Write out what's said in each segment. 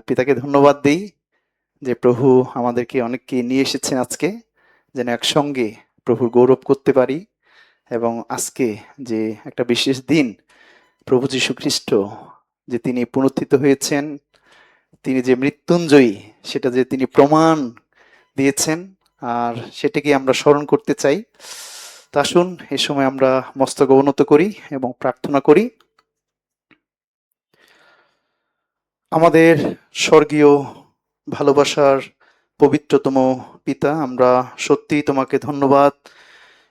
পিতাকে ধন্যবাদ দেই যে প্রভু আমাদেরকে অনেককে নিয়ে এসেছেন আজকে, যেন একসঙ্গে প্রভুর গৌরব করতে পারি। এবং আজকে যে একটা বিশেষ দিন, প্রভু যীশু খ্রিস্ট যে তিনি পুনরুত্থিত হয়েছেন, তিনি যে মৃত্যুঞ্জয়ী সেটা যে তিনি প্রমাণ দিয়েছেন, আর সেটাকে আমরা স্মরণ করতে চাই। তা আসুন এই সময় আমরা মস্তক অবনত করি এবং প্রার্থনা করি। আমাদের স্বর্গীয় ভালোবাসার পবিত্রতম পিতা, আমরা সত্যিই তোমাকে ধন্যবাদ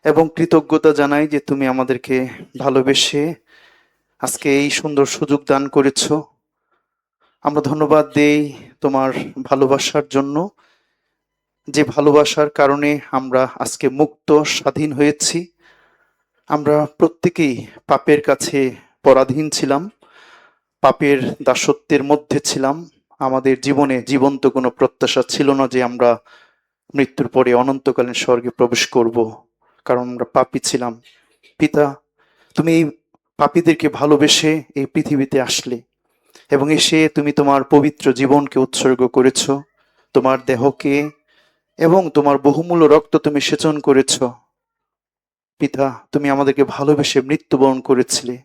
এবং কৃতজ্ঞতা জানাই যে তুমি আমাদেরকে ভালোবেসে আজকে এই সুন্দর সুযোগ দান করেছ। আমরা ধন্যবাদ দেই তোমার ভালোবাসার জন্য, যে ভালোবাসার কারণে আমরা আজকে মুক্ত স্বাধীন হয়েছি। আমরা প্রত্যেকেই পাপের কাছে পরাধীন ছিলাম, পাপের দাসত্বের মধ্যে ছিলাম। আমাদের জীবনে জীবন্ত কোনো প্রত্যাশা ছিল না যে আমরা মৃত্যুর পরে অনন্তকালীন স্বর্গে প্রবেশ করব, কারণ আমরা পাপী ছিলাম। পিতা, তুমি এই পাপীদেরকে ভালোবেসে এই পৃথিবীতে আসলে এবং এসে তুমি তোমার পবিত্র জীবনকে উৎসর্গ করেছ, তোমার দেহকে এবং তোমার বহুমূল্য রক্ত তুমি সেচন করেছ। পিতা, তুমি আমাদেরকে ভালোবেসে মৃত্যুবরণ করেছিলে।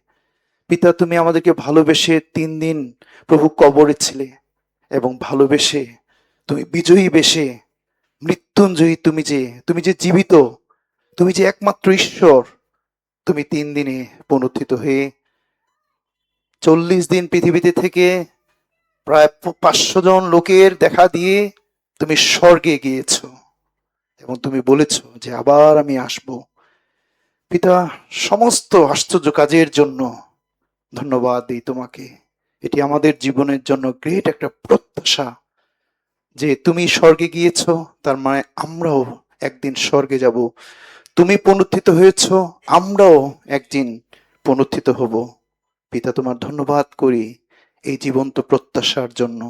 পিতা, তুমি আমাদেরকে ভালোবেসে 3 দিন প্রভু কবরে ছিলে এবং ভালোবেসে তুমি বিজয়ী বেশে মৃত্যুঞ্জয়ী, তুমি যে জীবিত, তুমি যে একমাত্র ঈশ্বর, তুমি 3 দিনে পুনরুত্থিত হয়ে 40 দিন পৃথিবীতে থেকে প্রায় 500 জন লোকের দেখা দিয়ে তুমি স্বর্গে গিয়েছ এবং তুমি বলেছ যে আবার আমি আসব। পিতা, সমস্ত আশ্চর্য কাজের জন্য ধন্যবাদ দিই তোমাকে। এটি আমাদের জীবনের জন্য গ্রেট একটা প্রত্যাশা যে তুমি স্বর্গে গিয়েছ, তার মানে আমরাও একদিন স্বর্গে যাব। তুমি পুনরুত্থিত হয়েছ, আমরাও একদিন পুনরুত্থিত হব। পিতা, তোমার ধন্যবাদ করি এই জীবন্ত প্রত্যাশার জন্য।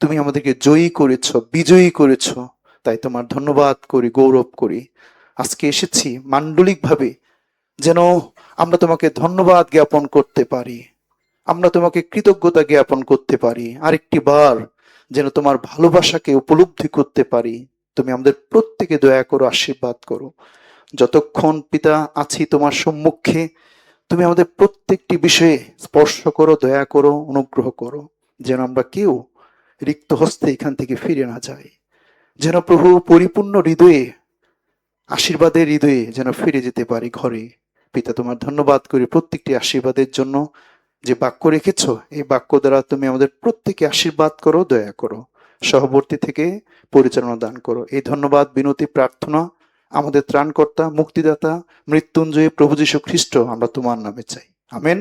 তুমি আমাদেরকে জয়ী করেছ, বিজয়ী করেছ, তাই তোমার ধন্যবাদ করি, গৌরব করি। আজকে এসেছি মান্ডলিকভাবে যেন আমরা তোমাকে ধন্যবাদ জ্ঞাপন করতে পারি, আমরা তোমাকে কৃতজ্ঞতা জ্ঞাপন করতে পারি, আরেকটি বার যেন তোমার ভালোবাসাকে উপলব্ধি করতে পারি। তুমি আমাদের প্রত্যেকে দয়া করো, আশীর্বাদ করো। যতক্ষণ পিতা আছি তোমার সম্মুখে, তুমি আমাদের প্রত্যেকটি বিষয়ে স্পর্শ করো, দয়া করো, অনুগ্রহ করো, যেন আমরা কেউ রিক্ত হস্তে এখান থেকে ফিরে না যাই, যেন প্রভু পরিপূর্ণ হৃদয়ে, আশীর্বাদের হৃদয়ে যেন ফিরে যেতে পারি ঘরে। পিতা, তোমার ধন্যবাদ করি প্রত্যেকটি আশীর্বাদের জন্য। যে বাক্য রেখেছ, এই বাক্য দ্বারা তুমি আমাদের প্রত্যেকে আশীর্বাদ করো, দয়া করো, সহবর্তী থেকে পরিচালনা দান করো। এই ধন্যবাদ, বিনতি, প্রার্থনা আমাদের ত্রাণকর্তা, মুক্তিদাতা, মৃত্যুঞ্জয়ী প্রভু যীশু খ্রিস্ট আমরা তোমার নামে চাই। Amen,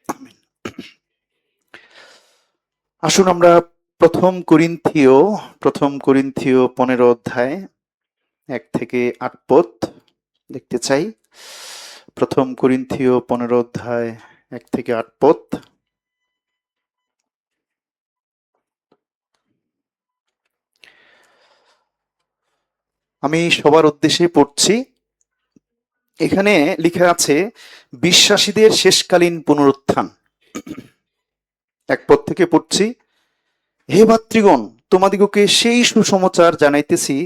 amen. আসুন আমরা প্রথম করিন্থীয় 15 অধ্যায় 1 থেকে 8 পদ দেখতে চাই। প্রথম করিন্থীয় 15 অধ্যায় 1 থেকে 8 পদ। আমি সবার উদ্দেশ্যে পড়ছি। এখানে লিখা আছে বিশ্বাসীদের শেষকালীন পুনরুত্থান। 1 পদ থেকে পড়ছি। হে ভাতৃগণ, তোমাদিগকে সেই সুসমাচার জানাইতেছি,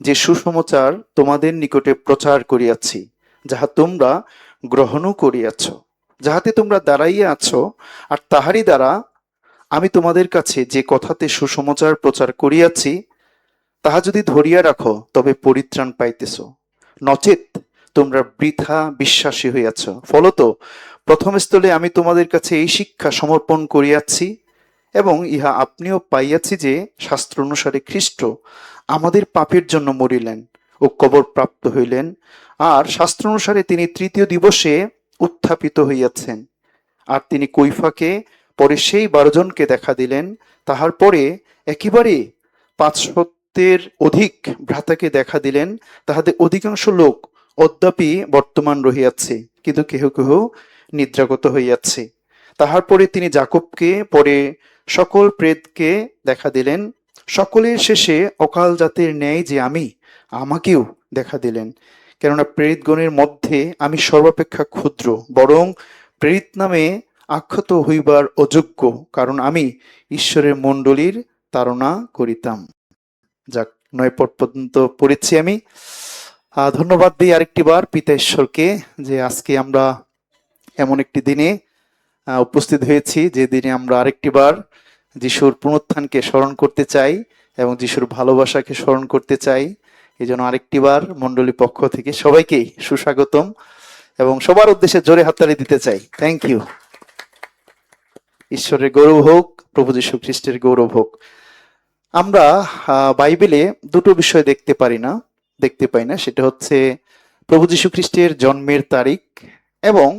যে সুসমাচার তোমাদের নিকটে প্রচার করিয়াছি, যাহা তোমরা গ্রহণও করিয়াছ, যাহাতে তোমরা দাঁড়াইয়া আছো। আর তাহারই দ্বারা আমি তোমাদের কাছে যে কথাতে সুসমাচার প্রচার করিয়াছি, তাহা যদি ধরিয়া রাখো, তবে পরিত্রাণ পাইতেছ। নচেত তোমরা বৃথা বিশ্বাসী হইয়াছ। ফলত প্রথম স্থলে আমি তোমাদের কাছে এই শিক্ষা সমর্পণ করিয়াছি, এবং ইহা আপনিও পাইয়াছি, যে শাস্ত্র অনুসারে খ্রিস্ট আমাদের পাপের জন্য মরিলেন ও কবর প্রাপ্ত হইলেন, আর শাস্ত্র অনুসারে তিনি 3য় দিবসে উত্থাপিত হইয়াছেন। আর তিনি কৈফাকে, পরে সেই 12 জনকে দেখা দিলেন। তাহার পরে একেবারে 500 অধিক ভ্রাতাকে দেখা দিলেন। তাহাদের অধিকাংশ লোক অদ্যাপি বর্তমান রহিয়াছে, কিন্তু কেহ কেহ নিদ্রাগত হইয়াছে। তাহার পরে তিনি যাকবকে, পরে সকল প্রেতকে দেখা দিলেন। সকলের শেষে অকাল জাতের ন্যায় যে আমাকেও দেখা দিলেন। কেননা প্রেরিতগণের মধ্যে আমি সর্বাপেক্ষা ক্ষুদ্র, বরং প্রেরিত নামে আখ্যাত হইবার অযোগ্য, কারণ আমি ঈশ্বরের মণ্ডলীর তাড়না করিতাম। যাক, 9 পদ পর্যন্ত পড়েছি আমি। ধন্যবাদ দিই আরেকটি বার পিতা ঈশ্বরকে যে আজকে আমরা এমন একটি দিনে উপস্থিত হয়েছি যে দিনে আমরা আরেকটি বার যিশুর পুনরুত্থানকে স্মরণ করতে চাই এবং যিশুর ভালোবাসাকে স্মরণ করতে চাই। এই জন্য আরেকটি বার মণ্ডলী পক্ষ থেকে সবাইকেই সুস্বাগতম এবং সবার উদ্দেশ্যে জোরে হাততালি দিতে চাই। Thank you. ঈশ্বরের গৌরব হোক, প্রভু যীশু খ্রিস্টের গৌরব হোক। আমরা বাইবেলে দুটো বিষয় দেখতে পাই না, সেটা হচ্ছে প্রভু যীশু খ্রিস্টের জন্মের তারিখ এবং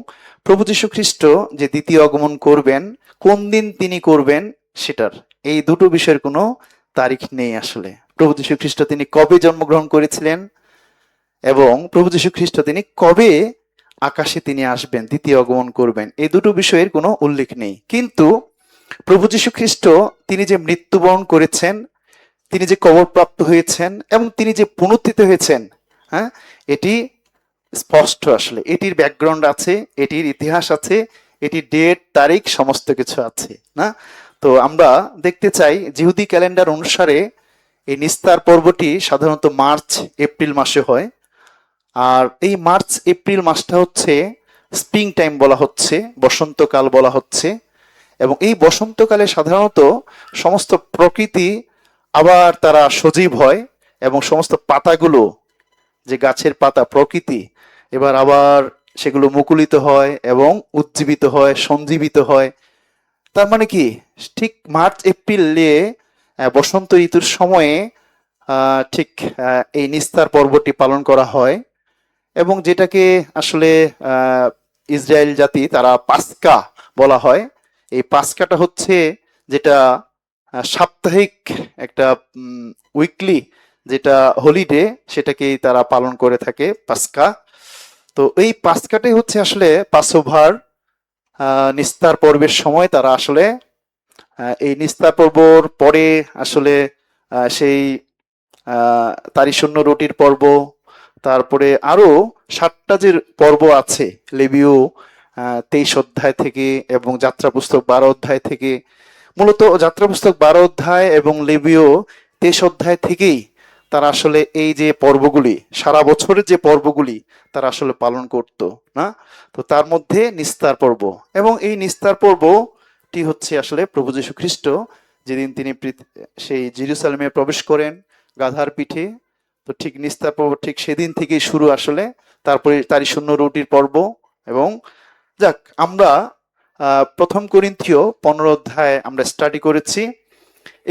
প্রভু যীশু খ্রিস্ট যে দ্বিতীয় আগমন করবেন, কোন দিন তিনি করবেন সেটার, এই দুটো বিষয়ের কোনো তারিখ নেই আসলে। প্রভু যীশু খ্রিস্ট তিনি কবে জন্মগ্রহণ করেছিলেন এবং প্রভু যীশু খ্রিস্ট তিনি কবে আকাশে তিনি আসবেন, দ্বিতীয় আগমন করবেন, এই দুটো বিষয়ের কোনো উল্লেখ নেই। কিন্তু প্রভু যীশু খ্রিস্ট তিনি যে মৃত্যুবরণ করেছেন, তিনি যে কবরপ্রাপ্ত হয়েছেন এবং তিনি যে পুনরুত্থিত হয়েছেন, হ্যাঁ, এটি স্পষ্ট আসলে। এটির ব্যাকগ্রাউন্ড আছে, এটির ইতিহাস আছে, এটির ডেট তারিখ সমস্ত কিছু আছে না। তো আমরা দেখতে চাই জিহুদি ক্যালেন্ডার অনুসারে এই নিস্তার পর্বটি সাধারণত মার্চ এপ্রিল মাসে হয়। আর এই মার্চ এপ্রিল মাসটা হচ্ছে স্প্রিং টাইম বলা হচ্ছে, বসন্তকাল বলা হচ্ছে। এবং এই বসন্তকালে সাধারণত সমস্ত প্রকৃতি আবার তারা সজীব হয় এবং সমস্ত পাতাগুলো, যে গাছের পাতা প্রকৃতি, এবার আবার সেগুলো মুকুলিত হয় এবং উজ্জীবিত হয়, সঞ্জীবিত হয়। তার মানে কি, ঠিক মার্চ এপ্রিলে বসন্ত ঋতুর সময়ে ঠিক এই নিস্তার পর্বটি পালন করা হয় এবং যেটাকে আসলে ইসরায়েল জাতি তারা পাস্কা বলা হয়। এই পাস্কাটা হচ্ছে যেটা সাপ্তাহিক একটা উইকলি যেটা হলিডে, সেটাকেই তারা পালন করে থাকে পাস্কা। তো এই পাস্কাটাই হচ্ছে আসলে পাসোভার নিস্তার পর্বের সময় তারা আসলে এই নিস্তার পর্বর পরে আসলে সেই তারিশূন্য রুটির পর্ব, তারপরে আরো 7টা যে পর্ব আছে লেবীয় 23 অধ্যায় থেকে এবং যাত্রা পুস্তক 12 অধ্যায় থেকে, মূলত যাত্রা পুস্তক 12 অধ্যায় এবং লেবীয় 23 অধ্যায় থেকেই তারা আসলে এই যে পর্বগুলি, সারা বছরের যে পর্বগুলি তারা আসলে পালন করত না। তো তার মধ্যে নিস্তার পর্ব, এবং এই নিস্তার পর্বটি হচ্ছে আসলে প্রভু যীশু খ্রিস্ট যেদিন তিনি সেই জেরুজালেমে প্রবেশ করেন গাধার পিঠে, তো ঠিক নিস্তার পর্ব ঠিক সেদিন থেকেই শুরু আসলে। তারপরে তারিশূন্য রুটির পর্ব। এবং যাক, আমরা প্রথম করিন্থীয় 15 অধ্যায় আমরা স্টাডি করেছি।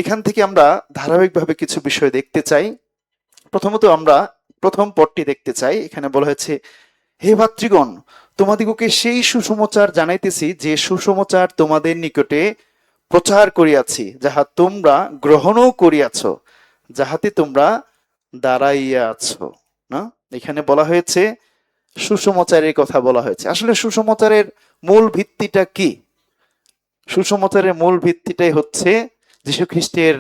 এখান থেকে আমরা ধারাবাহিকভাবে কিছু বিষয় দেখতে চাই। প্রথমত আমরা প্রথম পদটি দেখতে চাই। এখানে বলা হয়েছে, হে ভাতৃগণ, তোমাদিগকে সেই সুসমাচার জানাইতেছি যে সুসমাচার তোমাদের নিকটে প্রচার করিয়াছি, যাহা তোমরা গ্রহণও করিয়াছ, যাহাতে তোমরা দাঁড়াইয়া আছো। না, এখানে বলা হয়েছে সুসমাচারের কথা বলা হয়েছে। আসলে সুসমাচারের মূল ভিত্তিটা কি? সুসমাচারের মূল ভিত্তিটাই হচ্ছে যীশু খ্রিস্টের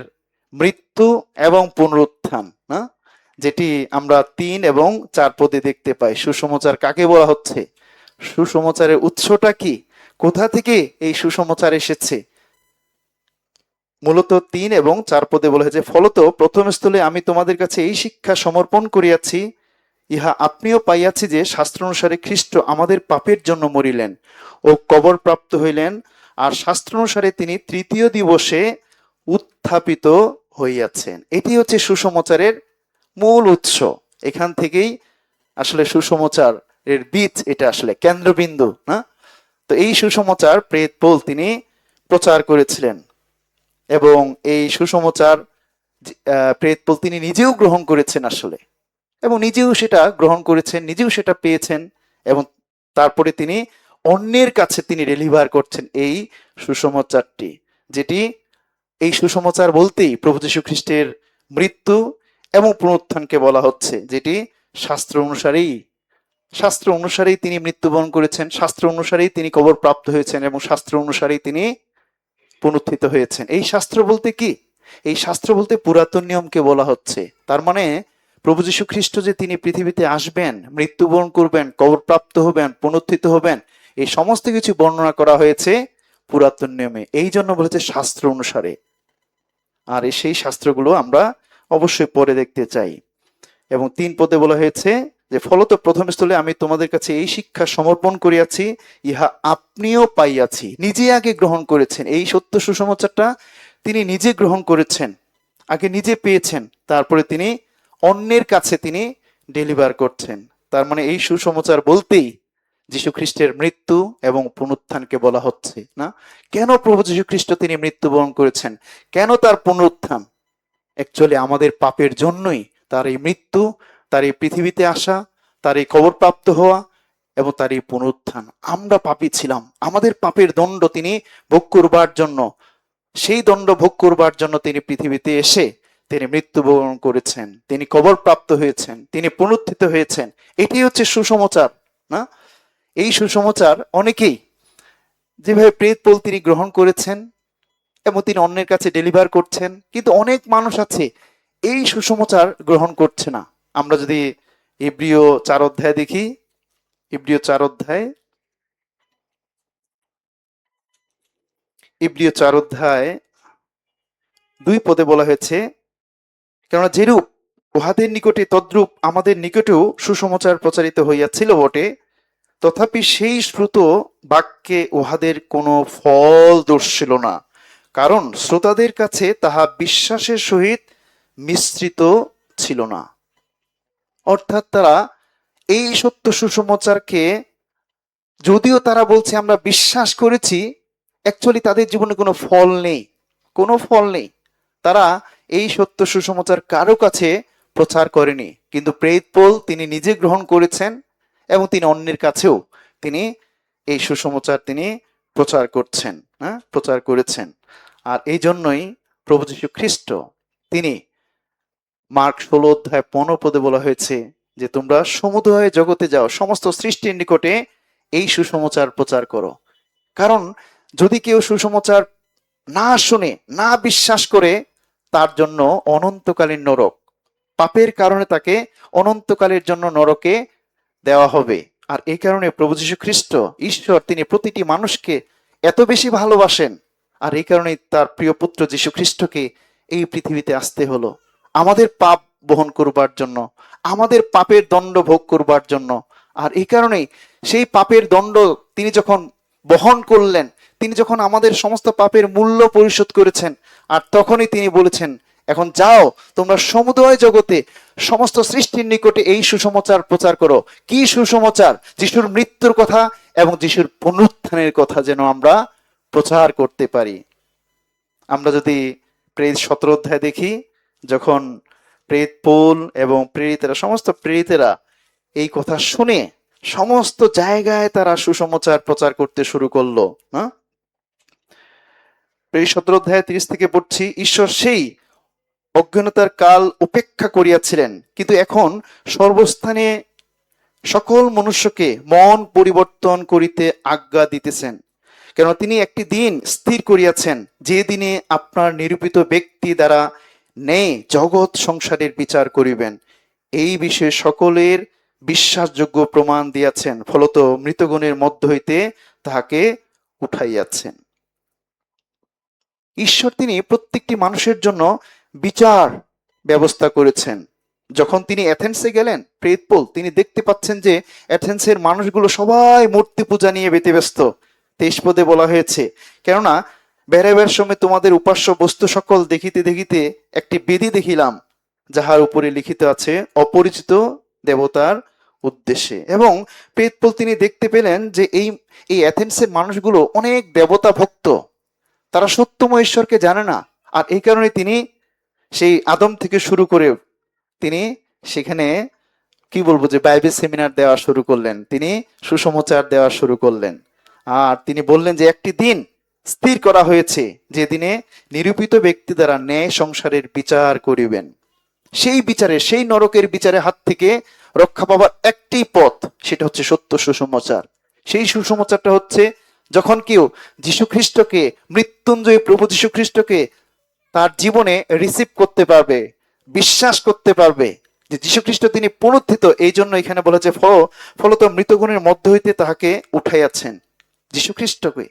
মৃত্যু এবং পুনরুত্থান, না, যেটি আমরা 3 এবং 4 পদে দেখতে পাই। সুসমাচার কাকে বলা হচ্ছে, সুসমাচারের উৎসটা কি, কোথা থেকে এই সুসমাচার এসেছে, মূলত 3 এবং 4 পদে বলা হয়েছে, ফলত প্রথম স্থলে আমি তোমাদের কাছে এই শিক্ষা সমর্পণ করিয়াছি, ইহা আপনিও পাইয়াছি যে শাস্ত্র অনুসারে খ্রিস্ট আমাদের পাপের জন্য মরিলেন ও কবর প্রাপ্ত হইলেন, আর শাস্ত্র অনুসারে তিনি তৃতীয় দিবসে উত্থাপিত হইয়াছেন। এটি হচ্ছে সুসমাচারের মূল উৎস। এখান থেকেই আসলে সুসমাচার এর বীজ, এটা আসলে কেন্দ্রবিন্দু, না। তো এই সুসমাচার প্রেত পৌল তিনি প্রচার করেছিলেন এবং এই সুসমাচার প্রেত পৌল তিনি নিজেও গ্রহণ করেছেন আসলে, এবং নিজেও সেটা গ্রহণ করেছেন, নিজেও সেটা পেয়েছেন, এবং তারপরে তিনি অন্যের কাছে তিনি ডেলিভার করছেন এই সুসমাচারটি, যেটি এই সুসমাচার বলতেই প্রভু যীশু খ্রিস্টের মৃত্যু এবং পুনরুত্থানকে বলা হচ্ছে, যেটি শাস্ত্র অনুসারেই তিনি মৃত্যুবরণ করেছেন, শাস্ত্র অনুসারেই তিনি কবর প্রাপ্ত হয়েছেন এবং শাস্ত্র অনুসারেই তিনি পুনরুত্থিত হয়েছেন। এই শাস্ত্র বলতে কি? এই শাস্ত্র বলতে পুরাতন নিয়মকে বলা হচ্ছে। তার মানে প্রভু যীশু খ্রিস্ট যে তিনি পৃথিবীতে আসবেন, মৃত্যুবরণ করবেন, কবর প্রাপ্ত হবেন, পুনরুত্থিত হবেন, এই সমস্ত কিছু বর্ণনা করা হয়েছে পুরাতন নিয়মে, এই জন্য বলেছে শাস্ত্র অনুসারে। আর সেই শাস্ত্রগুলো আমরা অবশ্যই পরে দেখতে চাই। এবং 3 পদে বলা হয়েছে যে ফলত প্রথম স্থলে আমি তোমাদের কাছে এই শিক্ষা সমর্পণ করিয়াছি, ইহা আপনিও পাইয়াছি। নিজে আগে গ্রহণ করেছেন এই সত্য সুসমাচারটা, তিনি নিজে গ্রহণ করেছেন, আগে নিজে পেয়েছেন, তারপরে তিনি অন্যের কাছে তিনি ডেলিভার করছেন। তার মানে এই সুসমাচার বলতেই যীশু খ্রিস্টের মৃত্যু এবং পুনরুত্থানকে বলা হচ্ছে না। কেন প্রভু যীশু খ্রিস্ট তিনি মৃত্যুবরণ করেছেন, কেন তার পুনরুত্থান? অ্যাকচুয়ালি আমাদের পাপের জন্যই তার এই মৃত্যু, তার এই পৃথিবীতে আসা, তার এই কবরপ্রাপ্ত হওয়া এবং তার এই পুনরুত্থান। আমরা পাপী ছিলাম, আমাদের পাপের দণ্ড তিনি ভোগ করবার জন্য, সেই দণ্ড ভোগ করবার জন্য তিনি পৃথিবীতে এসে তিনি মৃত্যুবরণ করেছেন, তিনি কবরপ্রাপ্ত হয়েছেন, তিনি পুনরুত্থিত হয়েছেন। এটাই হচ্ছে সুসমাচার না? এই সুসমাচার অনেকেই যেভাবে প্রেতপোল তিনি গ্রহণ করেছেন এবং তিনি অন্যের কাছে ডেলিভার করছেন, কিন্তু অনেক মানুষ আছে এই সুসমাচার গ্রহণ করছে না। আমরা যদি ইব্রিয় 4 অধ্যায় দেখি, ইব্রিয় 4 অধ্যায়, ইব্রিয় 4 অধ্যায় 2 পদে বলা হয়েছে, কেননা যেরূপ উহাদের নিকটে তদ্রূপ আমাদের নিকটেও সুসমাচার প্রচারিত হইয়াছিল বটে, তথাপি সেই শ্রুত বাক্যে উহাদের কোনো ফল দর্শিল না, কারণ শ্রোতাদের কাছে তাহা বিশ্বাসের সহিত মিশ্রিত ছিল না। অর্থাৎ তারা এই সত্য সুসমাচারকে যদিও তারা বলছে আমরা বিশ্বাস করেছি, অ্যাকচুয়ালি তাদের জীবনে কোনো ফল নেই, কোনো ফল নেই। তারা এই সত্য সুসমাচার কারো কাছে প্রচার করেনি, কিন্তু প্রেতপোল তিনি নিজে গ্রহণ করেছেন এবং তিনি অন্যের কাছেও তিনি এই সুসমাচার তিনি প্রচার করছেন, প্রচার করেছেন। আর এই জন্যই প্রভু যীশু খ্রিস্ট তিনি মার্ক 16 অধ্যায় 15 পদে বলা হয়েছে যে তোমরা সমুদয় জগতে যাও, সমস্ত সৃষ্টির নিকটে এই সুসমাচার প্রচার করো। কারণ যদি কেউ সুসমাচার না শুনে, না বিশ্বাস করে, তার জন্য অনন্তকালীন নরক, পাপের কারণে তাকে অনন্তকালের জন্য নরকে দেওয়া হবে। আর এই কারণে প্রভু যীশু খ্রিস্ট ঈশ্বর তিনি প্রতিটি মানুষকে এত বেশি ভালোবাসেন, আর এই কারণেই তার প্রিয় পুত্র যীশু খ্রিস্টকে এই পৃথিবীতে আসতে হলো আমাদের পাপ বহন করবার জন্য, আমাদের পাপের দণ্ড ভোগ করবার জন্য। আর এই কারণেই সেই পাপের দণ্ড তিনি যখন বহন করলেন, তিনি যখন আমাদের সমস্ত পাপের মূল্য পরিশোধ করেছেন, আর তখনই তিনি বলেছেন এখন যাও তোমরা সমুদয় জগতে সমস্ত সৃষ্টির নিকটে এই সুসমাচার প্রচার করো। কি সুসমাচার? যিশুর মৃত্যুর কথা এবং যিশুর পুনরুত্থানের কথা যেন আমরা প্রচার করতে পারি। আমরা যদি প্রেরিত 17 অধ্যায় দেখি, যখন প্রেতপোল এবং প্রেরিতেরা, সমস্ত প্রেরিতেরা এই কথা শুনে সমস্ত জায়গায় তারা সুসমাচার প্রচার করতে শুরু করলো। প্রেরিত 17 অধ্যায় 30 থেকে পড়ছি, ঈশ্বর সেই অজ্ঞানতার কাল উপেক্ষা করিয়াছিলেন, কিন্তু এখন সর্বস্থানে সকল মনুষ্যকে মন পরিবর্তন করিতে আজ্ঞা দিতেছেন, কেন তিনি একটি দিন স্থির করিয়াছেন, যে দিনে আপনার নিরূপিত ব্যক্তি দ্বারা নেই জগৎ সংসারের বিচার করিবেন। এই বিষয়ে সকলের বিশ্বাসযোগ্য প্রমাণ দিয়াছেন, ফলত মৃতগণের মধ্য হইতে তাহাকে উঠাইয়াছেন। ঈশ্বর তিনি প্রত্যেকটি মানুষের জন্য বিচার ব্যবস্থা করেছেন। যখন তিনি এথেন্সে গেলেন, প্রেতপোল তিনি দেখতে পাচ্ছেন যে এথেন্সের মানুষগুলো সবাই মূর্তি পূজা নিয়ে ব্যতিব্যস্ত। 23 পদে বলা হয়েছে, কেননা বেড়াইবার সময় তোমাদের উপাস্য বস্তু সকল দেখিতে দেখিতে একটি বেদি দেখিলাম, যাহার উপরে লিখিত আছে অপরিচিত দেবতার উদ্দেশ্যে। এবং প্রেতপোল তিনি দেখতে পেলেন যে এই এথেন্সের মানুষগুলো অনেক দেবতা ভক্ত, তারা সত্যময় ঈশ্বরকে জানে না। আর এই কারণে তিনি সেই আদম থেকে শুরু করে তিনি সেখানে কি বলবো যে বাইবেল সেমিনার দেওয়া শুরু করলেন, তিনি সুসমাচার দেওয়া শুরু করলেন। আর তিনি বললেন যে একটি দিন স্থির করা হয়েছে, যে দিনে নিরূপিত ব্যক্তি দ্বারা ন্যায় সংসারের বিচার করিবেন। সেই বিচারে, সেই নরকের বিচারে হাত থেকে রক্ষা পাবার একটি পথ, সেটা হচ্ছে সত্য সুসমাচার। সেই সুসমাচারটা হচ্ছে যখন কেউ যীশু খ্রিস্টকে, মৃত্যুঞ্জয়ী প্রভু যীশু খ্রিস্টকে তার জীবনে রিসিভ করতে পারবে, বিশ্বাস করতে পারবে, যে যীশু খ্রিস্ট তিনি পুনরুত্থিত, এই জন্য এখানে বলা যে ফলত মৃতগণের মধ্য হইতে তাহাকে উঠাইয়াছেন। যীশু খ্রিস্টকে,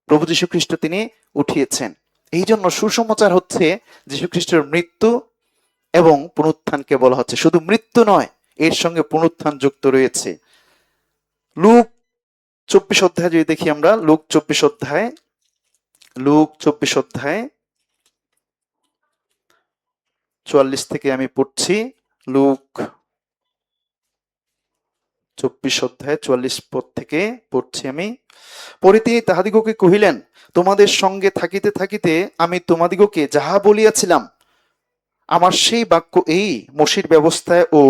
প্রভু যীশু খ্রিস্ট তিনি উঠিয়েছেন। এই জন্য সুসমাচার হচ্ছে যীশু খ্রিস্টের মৃত্যু এবং পুনরুত্থানকে বলা হচ্ছে। শুধু মৃত্যু নয়, এর সঙ্গে পুনরুত্থান যুক্ত রয়েছে। লুক 24 অধ্যায় যদি দেখি আমরা, লুক 24 অধ্যায় 44 থেকে আমি পড়ছি। লুক 24 অধ্যায় 44 পদ থেকে পড়ছি আমি। পরে তিনি তাহাদিগকে কহিলেন, তোমাদের সঙ্গে থাকিতে থাকিতে আমি তোমাদিগকে যাহা বলিয়াছিলাম, আমার সেই বাক্য এই, মসির ব্যবস্থায় ও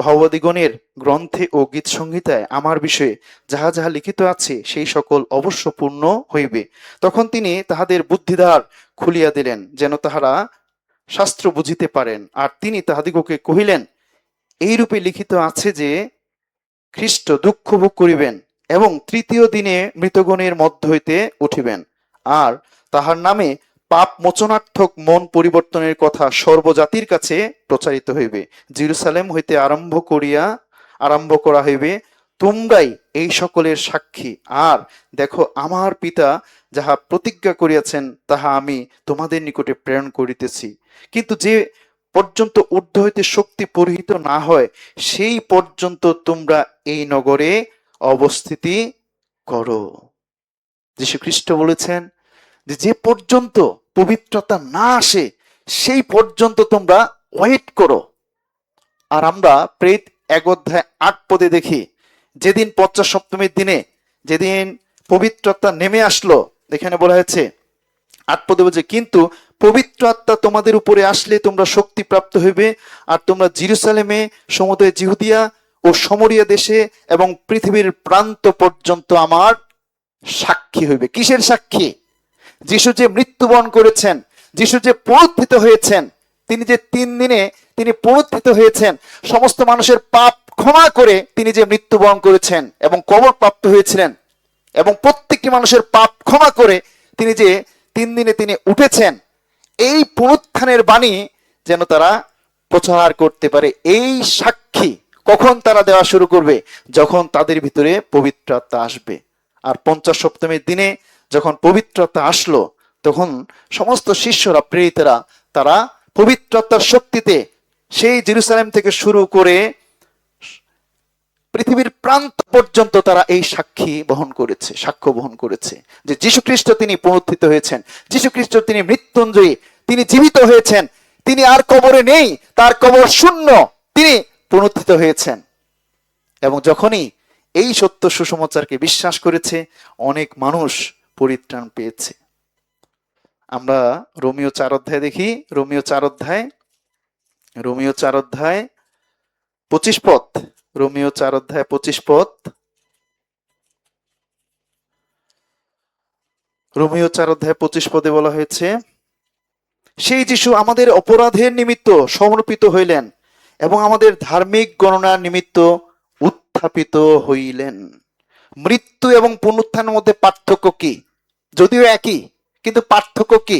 ভাওবাদিগণের গ্রন্থে ও গীত সংহিতায় আমার বিষয়ে যাহা যাহা লিখিত আছে সেই সকল অবশ্য পূর্ণ হইবে। তখন তিনি তাহাদের বুদ্ধিদ্বার খুলিয়া দিলেন, যেন তাহারা শাস্ত্র বুঝিতে পারেন। আর তিনি তাহাদিগকে কহিলেন, এইরূপে লিখিত আছে যে খ্রিস্ট দুঃখ ভোগ করিবেন এবং তৃতীয় দিনে মৃতগণের মধ্য হইতে উঠিবেন, আর তাহার নামে পাপ মোচনার্থক মন পরিবর্তনের কথা সর্বজাতির কাছে প্রচারিত হইবে। জেরুসালেম হইতে আরম্ভ করা হইবে। তোমরাই এই সকলের সাক্ষী। আর দেখো, আমার পিতা যাহা প্রতিজ্ঞা করিয়াছেন তাহা আমি তোমাদের নিকটে প্রেরণ করিতেছি। কিন্তু যে পর্যন্ত ঊর্ধ্ব হইতে শক্তি পরিহিত না হয়, সেই পর্যন্ত তোমরা এই নগরে অবস্থিতি করো। যীশু খ্রিস্ট বলেছেন যে পর্যন্ত পবিত্রতা না আসে সেই পর্যন্ত তোমরা ওয়েট করো। আর আমরা প্রেরিত 1 অধ্যায় 8 পদে দেখি, যেদিন 50 সপ্তমীর দিনে যেদিন পবিত্রতা নেমে আসলো, এখানে বলা হয়েছে 8 পদে বলছে, কিন্তু পবিত্র আত্মা তোমাদের উপরে আসলে তোমরা শক্তি প্রাপ্ত হইবে, আর তোমরা জেরুসালেমে, সমুদ্র জিহুদিয়া ও সমরিয়া দেশে এবং পৃথিবীর প্রান্ত পর্যন্ত আমার সাক্ষী হইবে। কিসের সাক্ষী? যিশু যে মৃত্যুবরণ করেছেন, যিশু যে পুনরুত্থিত হয়েছেন, তিনি যে 3 দিনে তিনি পুনরুত্থিত হয়েছেন, সমস্ত মানুষের পাপ ক্ষমা করে তিনি যে মৃত্যুবরণ করেছেন এবং কবর প্রাপ্ত হয়েছিলেন, এবং প্রত্যেকটি মানুষের পাপ ক্ষমা করে তিনি যে 3 দিনে তিনি উঠেছেন, এই পুনরুত্থানের বাণী যেন তারা প্রচার করতে পারে। এই সাক্ষী কখন তারা দেওয়া শুরু করবে? যখন তাদের ভিতরে পবিত্র আত্মা আসবে। আর 50 সপ্তমীর দিনে যখন পবিত্র আত্মা আসলো, তখন সমস্ত শিষ্যরা, প্রেরিতরা, তারা পবিত্র আত্মার শক্তিতে সেই জেরুসালেম থেকে শুরু করে পৃথিবীর প্রান্ত পর্যন্ত তারা এই সাক্ষ্য বহন করেছে যে যীশু খ্রিস্ট তিনি পুনরুত্থিত হয়েছেন, যীশু খ্রিস্ট তিনি মৃত্যুঞ্জয়ী, তিনি জীবিত হয়েছেন, তিনি আর কবরে নেই, তার কবর শূন্য, তিনি পুনরুত্থিত হয়েছেন। এবং যখনই এই সত্য সুসমাচারকে বিশ্বাস করেছে, অনেক মানুষ পরিত্রাণ পেয়েছে। আমরা রোমিও 4 অধ্যায় দেখি। রোমিও 4 অধ্যায় 25 পদ। রোমিও 4 অধ্যায় 25 পদ। রোমিও 4 অধ্যায় 25 পদে বলা হয়েছে, সেই যিশু আমাদের অপরাধের নিমিত্ত সমর্পিত হইলেন এবং আমাদের ধার্মিক গণনার নিমিত্ত উত্থাপিত হইলেন। মৃত্যু এবং পুনরুত্থানের মধ্যে পার্থক্য কি? যদিও একই, কিন্তু পার্থক্য কি?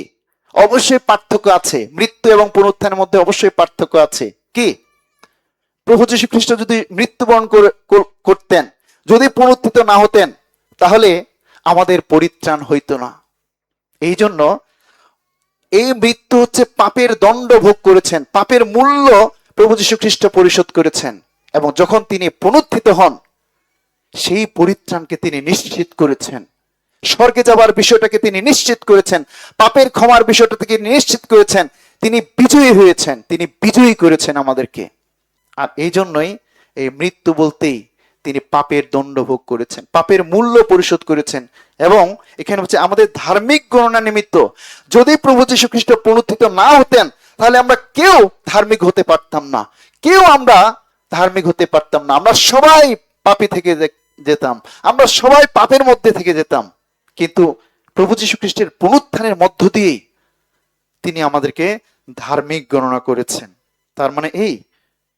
অবশ্যই পার্থক্য আছে। মৃত্যু এবং পুনরুত্থানের মধ্যে অবশ্যই পার্থক্য আছে। কি? প্রভু যীশু খ্রিস্ট যদি মৃত্যুবরণ করতেন, যদি পুনরুত্থিত না হতেন, তাহলে আমাদের পরিত্রাণ হইতো না। এই জন্য এই মৃত্যু হচ্ছে পাপের দণ্ড ভোগ করেছেন, পাপের মূল্য প্রভু যীশু খ্রিস্ট পরিশোধ করেছেন, এবং যখন তিনি পুনরুত্থিত হন, সেই পরিত্রাণকে তিনি নিশ্চিত করেছেন। স্বর্গে যাবার বিষয়টাকে তিনি নিশ্চিত করেছেন, পাপের ক্ষমার বিষয়টা থেকে নিশ্চিত করেছেন। তিনি বিজয়ী হয়েছেন, তিনি বিজয়ী করেছেন আমাদেরকে। আর এই জন্যই এই মৃত্যু বলতেই তিনি পাপের দণ্ড ভোগ করেছেন, পাপের মূল্য পরিশোধ করেছেন। এবং এখানে হচ্ছে আমাদের ধার্মিক গণনা নিমিত্ত। যদি প্রভু যীশু খ্রিস্ট পুনরুত্থিত না হতেন, তাহলে আমরা কেউ ধার্মিক হতে পারতাম না, আমরা ধার্মিক হতে পারতাম না। আমরা সবাই পাপী থেকে যেতাম, আমরা সবাই পাপের মধ্যে থেকে যেতাম। কিন্তু প্রভু যীশু খ্রিস্টের পুনরুত্থানের মধ্য দিয়েই তিনি আমাদেরকে ধার্মিক গণনা করেছেন। তার মানে এই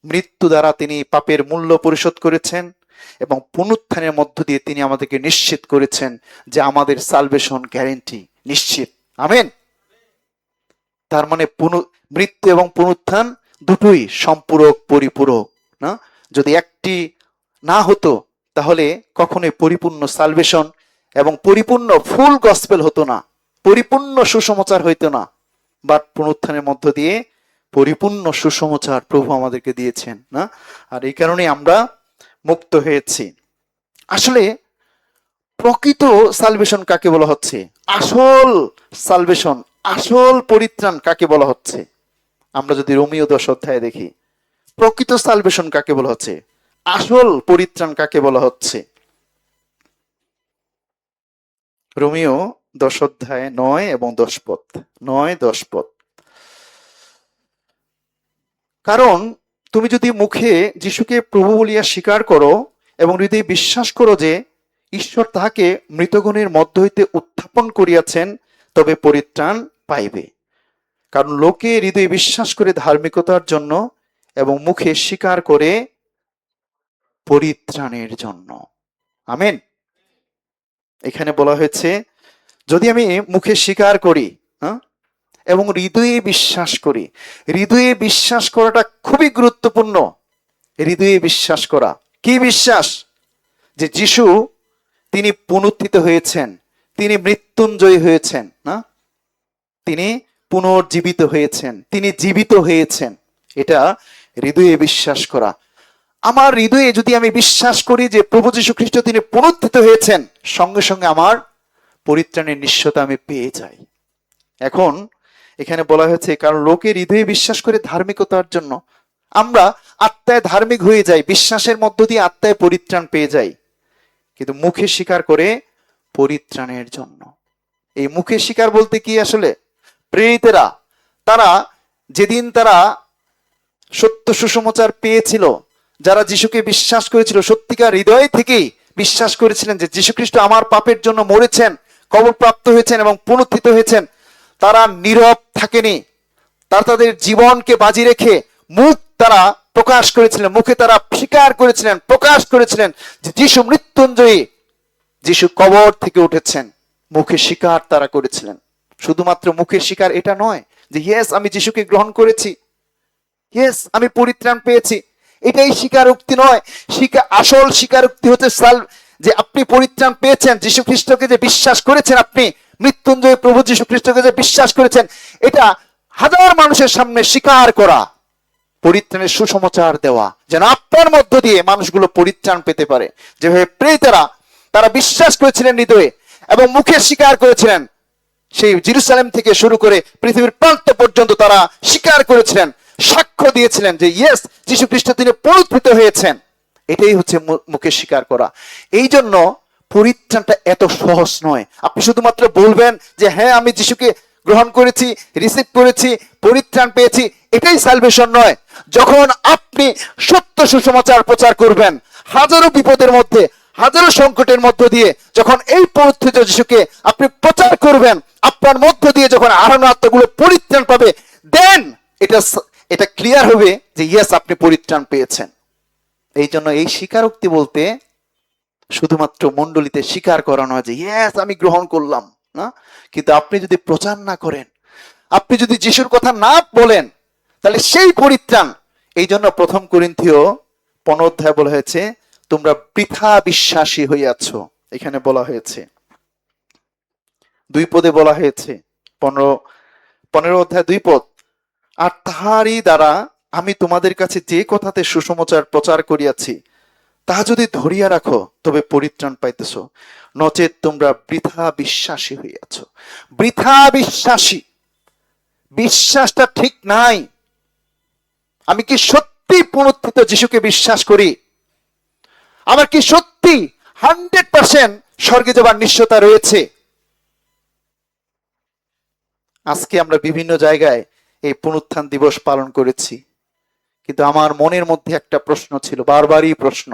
মৃত্যু দ্বারা তিনি পাপের মূল্য পরিশোধ করেছেন, এবং পুনরুত্থানের মধ্য দিয়ে তিনি আমাদেরকে নিশ্চিত করেছেন যে আমাদের সালভেশন গ্যারেন্টি নিশ্চিত। আমেন। তার মানে মৃত্যু এবং পুনরুত্থান দুটোই সম্পূরক পরিপূরক, না? যদি একটি না হতো তাহলে কখনোই পরিপূর্ণ সালভেশন এবং পরিপূর্ণ ফুল গসপেল হতো না, পরিপূর্ণ সুসমাচার হইতো না। বাট পুনরুত্থানের মধ্য দিয়ে পরিপূর্ণ সুসমাচার প্রভু আমাদেরকে দিয়েছেন, না? আর এই কারণে আমরা মুক্ত হয়েছি। আসলে প্রকৃত সালভেশন কাকে বলা হচ্ছে, আসল সালভেশন, আসল পরিত্রাণ কাকে বলা হচ্ছে? আমরা যদি রোমীয় 10 অধ্যায়ে দেখি, প্রকৃত সালভেশন কাকে বলা হচ্ছে, আসল পরিত্রাণ কাকে বলা হচ্ছে? রোমীয় 10 অধ্যায় 9 এবং 10 পদ, 9-10 পদ। কারণ তুমি যদি মুখে যিশুকে প্রভু বলিয়া স্বীকার করো এবং হৃদয়ে বিশ্বাস করো যে ঈশ্বর তাহাকে মৃতগণের মধ্য হইতে উত্থাপন করিয়াছেন, তবে পরিত্রাণ পাইবে। কারণ লোকে হৃদয়ে বিশ্বাস করে ধার্মিকতার জন্য এবং মুখে স্বীকার করে পরিত্রাণের জন্য। আমেন। এখানে বলা হয়েছে যদি আমি মুখে স্বীকার করি, হ্যাঁ, এবং হৃদয়ে বিশ্বাস করি। হৃদয়ে বিশ্বাস করাটা খুবই গুরুত্বপূর্ণ। হৃদয়ে বিশ্বাস করা, কি বিশ্বাস? যে যিশু তিনি পুনরুত্থিত হয়েছেন, তিনি মৃত্যুঞ্জয়ী হয়েছেন, না? তিনি পুনর্জীবিত হয়েছেন, তিনি জীবিত হয়েছেন। এটা হৃদয়ে বিশ্বাস করা। আমার হৃদয়ে যদি আমি বিশ্বাস করি যে প্রভু যীশু খ্রিস্ট তিনি পুনরুত্থিত হয়েছেন, সঙ্গে সঙ্গে আমার পরিত্রাণের নিশ্চয়তা আমি পেয়ে যাই। এখন এখানে বলা হয়েছে কারণ লোকে হৃদয়ে বিশ্বাস করে ধার্মিকতার জন্য। আমরা আত্মায় ধার্মিক হয়ে যাই, বিশ্বাসের মধ্য দিয়ে আত্মায় পরিত্রাণ পেয়ে যাই, কিন্তু মুখে স্বীকার করে পরিত্রাণের জন্য। এই মুখে স্বীকার বলতে কি? আসলে প্রেরিতেরা তারা যেদিন তারা সত্য সুসমাচার পেয়েছিল, যারা যিশুকে বিশ্বাস করেছিল, সত্যিকার হৃদয় থেকেই বিশ্বাস করেছিলেন যে যীশু খ্রিস্ট আমার পাপের জন্য মরেছেন, কবরপ্রাপ্ত হয়েছেন এবং পুনরুত্থিত হয়েছেন, তারা নীরব থাকেনি। তারা তাদের জীবনকে বাজি রেখে মুখ তারা প্রকাশ করেছিলেন, মুখে তারা স্বীকার করেছিলেন, প্রকাশ করেছিলেন যে যিশু মৃত্যুঞ্জয়ী, যিশু কবর থেকে উঠেছেন। মুখে স্বীকার তারা করেছিলেন। শুধুমাত্র মুখের স্বীকার এটা নয় যে ইয়েস আমি যিশুকে গ্রহণ করেছি, ইয়েস আমি পরিত্রাণ পেয়েছি, এটাই স্বীকারোক্তি নয়। আসল স্বীকারোক্তি হচ্ছে যে আপনি পরিত্রাণ পেয়েছেন, যীশু খ্রিস্টকে যে বিশ্বাস করেছেন, আপনি মৃত্যুঞ্জয় প্রভু যীশু খ্রিস্টকে যে বিশ্বাস করেছেন, এটা হাজার মানুষের সামনে স্বীকার করা, পরিত্রাণের সুসমাচার দেওয়া, যেন আপনার মধ্য দিয়ে মানুষগুলো পরিত্রাণ পেতে পারে। যেভাবে প্রেরিতেরা তারা বিশ্বাস করেছিলেন হৃদয়ে এবং মুখে স্বীকার করেছিলেন, সেই জেরুজালেম থেকে শুরু করে পৃথিবীর প্রান্ত পর্যন্ত তারা স্বীকার করেছিলেন, সাক্ষ্য দিয়েছিলেন যে ইয়েস যীশু খ্রিস্ট তিনি পুনরুত্থিত হয়েছেন। এটাই হচ্ছে মুখে স্বীকার করা। এই জন্য পরিত্রাণটা এত সহজ নয়। আপনি শুধুমাত্র বলবেন যে হ্যাঁ আমি যিশুকে গ্রহণ করেছি, রিসিভ করেছি, পরিত্রাণ পেয়েছি, এটাই সালভেশন নয়। যখন আপনি সত্য সুসমাচার প্রচার করবেন, হাজারো বিপদের মধ্যে, হাজারো সংকটের মধ্য দিয়ে যখন এই পুনরুত্থিত যিশুকে আপনি প্রচার করবেন, আপনার মধ্য দিয়ে যখন হারানো আত্মাগুলো পরিত্রাণ পাবে, দেন এটা ক্লিয়ার হবে যে ইয়েস আপনি পরিত্রাণ পেয়েছেন। এই জন্য এই স্বীকারোক্তি বলতে শুধুমাত্র মণ্ডলীতে স্বীকার করা নয় যে ইয়েস আমি গ্রহণ করলাম, না? কিন্তু আপনি যদি প্রচার না করেন, আপনি যদি যিশুর কথা না বলেন, তাহলে সেই পরিত্রাণ। এই জন্য 1 করিন্থীয় 15 অধ্যায় বলা হয়েছে তোমরা বৃথা বিশ্বাসী হইয়াছ। এখানে বলা হয়েছে 2 পদে বলা হয়েছে, 15 অধ্যায় 2 পদ, আর তাহারই দ্বারা আমি তোমাদের কাছে যে কথাতে সুসমাচার প্রচার করিয়াছি তাহা যদি ধরিয়া রাখো তবে পরিত্রাণ পাইতেছ, নচেত তোমরা বৃথা বিশ্বাসী হইয়াছ। বৃথা বিশ্বাসী, বিশ্বাসটা ঠিক নাই। আমি কি সত্যি পুনরুত্থিত যিশুকে বিশ্বাস করি? আমার কি সত্যি 100% স্বর্গে যাবার নিশ্চয়তা রয়েছে? আজকে আমরা বিভিন্ন জায়গায় এই পুনরুত্থান দিবস পালন করেছি, কিন্তু আমার মনের মধ্যে একটা প্রশ্ন ছিল, বারবারই প্রশ্ন।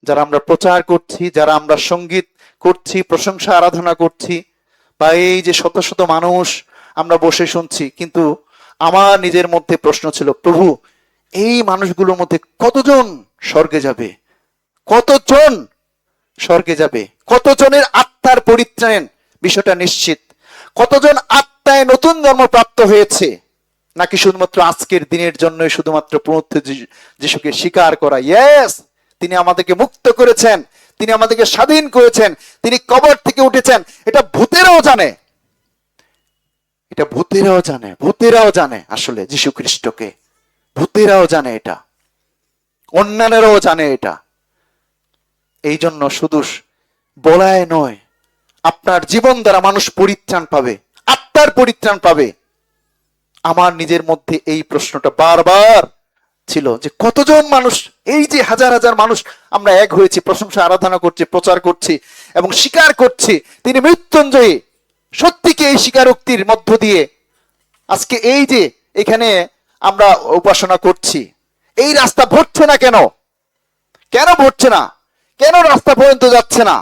যারা আমরা প্রচার করছি, যারা আমরা সঙ্গীত করছি, প্রশংসা আরাধনা করছি, বা এই যে শত শত মানুষ আমরা বসে শুনছি, কিন্তু আমার নিজের মধ্যে প্রশ্ন ছিল, প্রভু এই মানুষগুলোর মধ্যে কতজন স্বর্গে যাবে? কতজন স্বর্গে যাবে? কতজনের আত্মার পরিত্রাণ বিষয়টা নিশ্চিত? কতজন আত্মায় নতুন জন্ম প্রাপ্ত হয়েছে? নাকি শুধুমাত্র আজকের দিনের জন্য শুধুমাত্র পুনরুত্থিত যিশুকে স্বীকার করা? ইয়েস, তিনি আমাদেরকে মুক্ত করেছেন, তিনি আমাদেরকে স্বাধীন করেছেন, তিনি কবর থেকে উঠেছেন। এটা ভূতেরাও জানে, এটা ভূতেরাও জানে আসলে যিশু খ্রিস্টকে। ভূতেরাও জানে এটা, অন্যান্যরাও জানে এটা। এই জন্য শুধু বলায় নয়, আপনার জীবন দ্বারা মানুষ পরিত্রাণ পাবে, আত্মার পরিত্রাণ পাবে। আমার নিজের মধ্যে এই প্রশ্নটা বারবার ছিল যে কতজন মানুষ, এই যে হাজার হাজার মানুষ আমরা এক হয়েছি, প্রশংসা আরাধনা করছি, প্রচার করছি এবং স্বীকার করছি তিনি মৃত্যুঞ্জয়ী। সত্যিকে এই স্বীকারোক্তির মধ্য দিয়ে আজকে এই যে এখানে আমরা উপাসনা করছি, এই রাস্তা ভরছে না কেন? কেন ভরছে না? কেন রাস্তা পর্যন্ত যাচ্ছে না?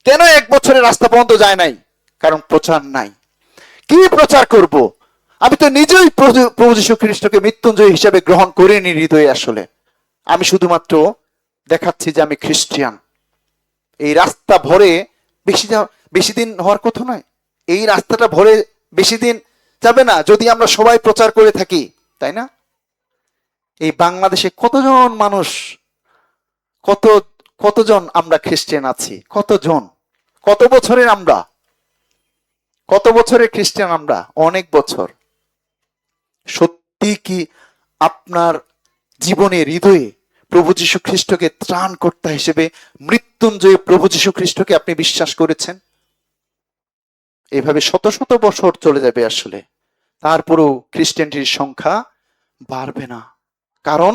কেন 1 বছরের রাস্তা পর্যন্ত যায় নাই? কারণ প্রচার নাই। কি প্রচার করব? আমি তো নিজেই প্রভু যীশু খ্রিস্টকে মৃত্যুঞ্জয় হিসেবে গ্রহণ করিনি হৃদয়ে। আসলে আমি শুধুমাত্র দেখাচ্ছি যে আমি খ্রিস্টিয়ান। এই রাস্তা ভরে বেশি দিন হওয়ার কথা নয়। এই রাস্তাটা ভরে বেশি দিন যাবে না যদি আমরা সবাই প্রচার করে থাকি, তাই না? এই বাংলাদেশে কতজন মানুষ, কতজন আমরা খ্রিস্টান আছি? কতজন? কত বছরের আমরা? কত বছরের খ্রিস্টান আমরা? অনেক বছর। সত্যি কি আপনার জীবনে হৃদয়ে প্রভু যীশু খ্রিস্টকে ত্রাণকর্তা হিসেবে মৃত্যুঞ্জয় প্রভু যীশু খ্রিস্টকে আপনি বিশ্বাস করেছেন? এভাবে শত শত বছর চলে যাবে আসলে, তারপরেও খ্রিস্টানটির সংখ্যা বাড়বে না। কারণ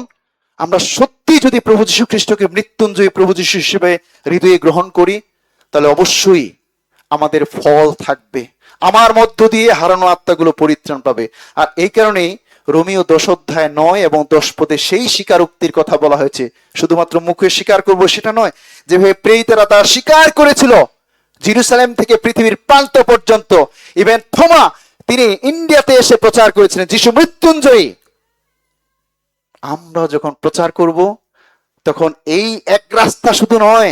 আমরা সত্যি যদি প্রভু যীশু খ্রিস্টকে মৃত্যুঞ্জয়ী প্রভু যীশু হিসেবে হৃদয়ে গ্রহণ করি, তাহলে অবশ্যই আমাদের ফল থাকবে, আমার মধ্য দিয়ে হারানো আত্মাগুলো পরিত্রাণ পাবে। আর এই কারণেই রোমীয় 10 অধ্যায় 9 এবং 10 পদে সেই স্বীকারোক্তির কথা বলা হয়েছে। শুধুমাত্র মুখে স্বীকার করব সেটা নয়, যেভাবে প্রেরিতরা তারা স্বীকার করেছিল জেরুজালেম থেকে পৃথিবীর প্রান্ত পর্যন্ত। ইভেন থোমা, তিনি ইন্ডিয়াতে এসে প্রচার করেছিলেন যিশু মৃত্যুঞ্জয়ী। আমরা যখন প্রচার করব তখন এই এক রাস্তা শুধু নয়,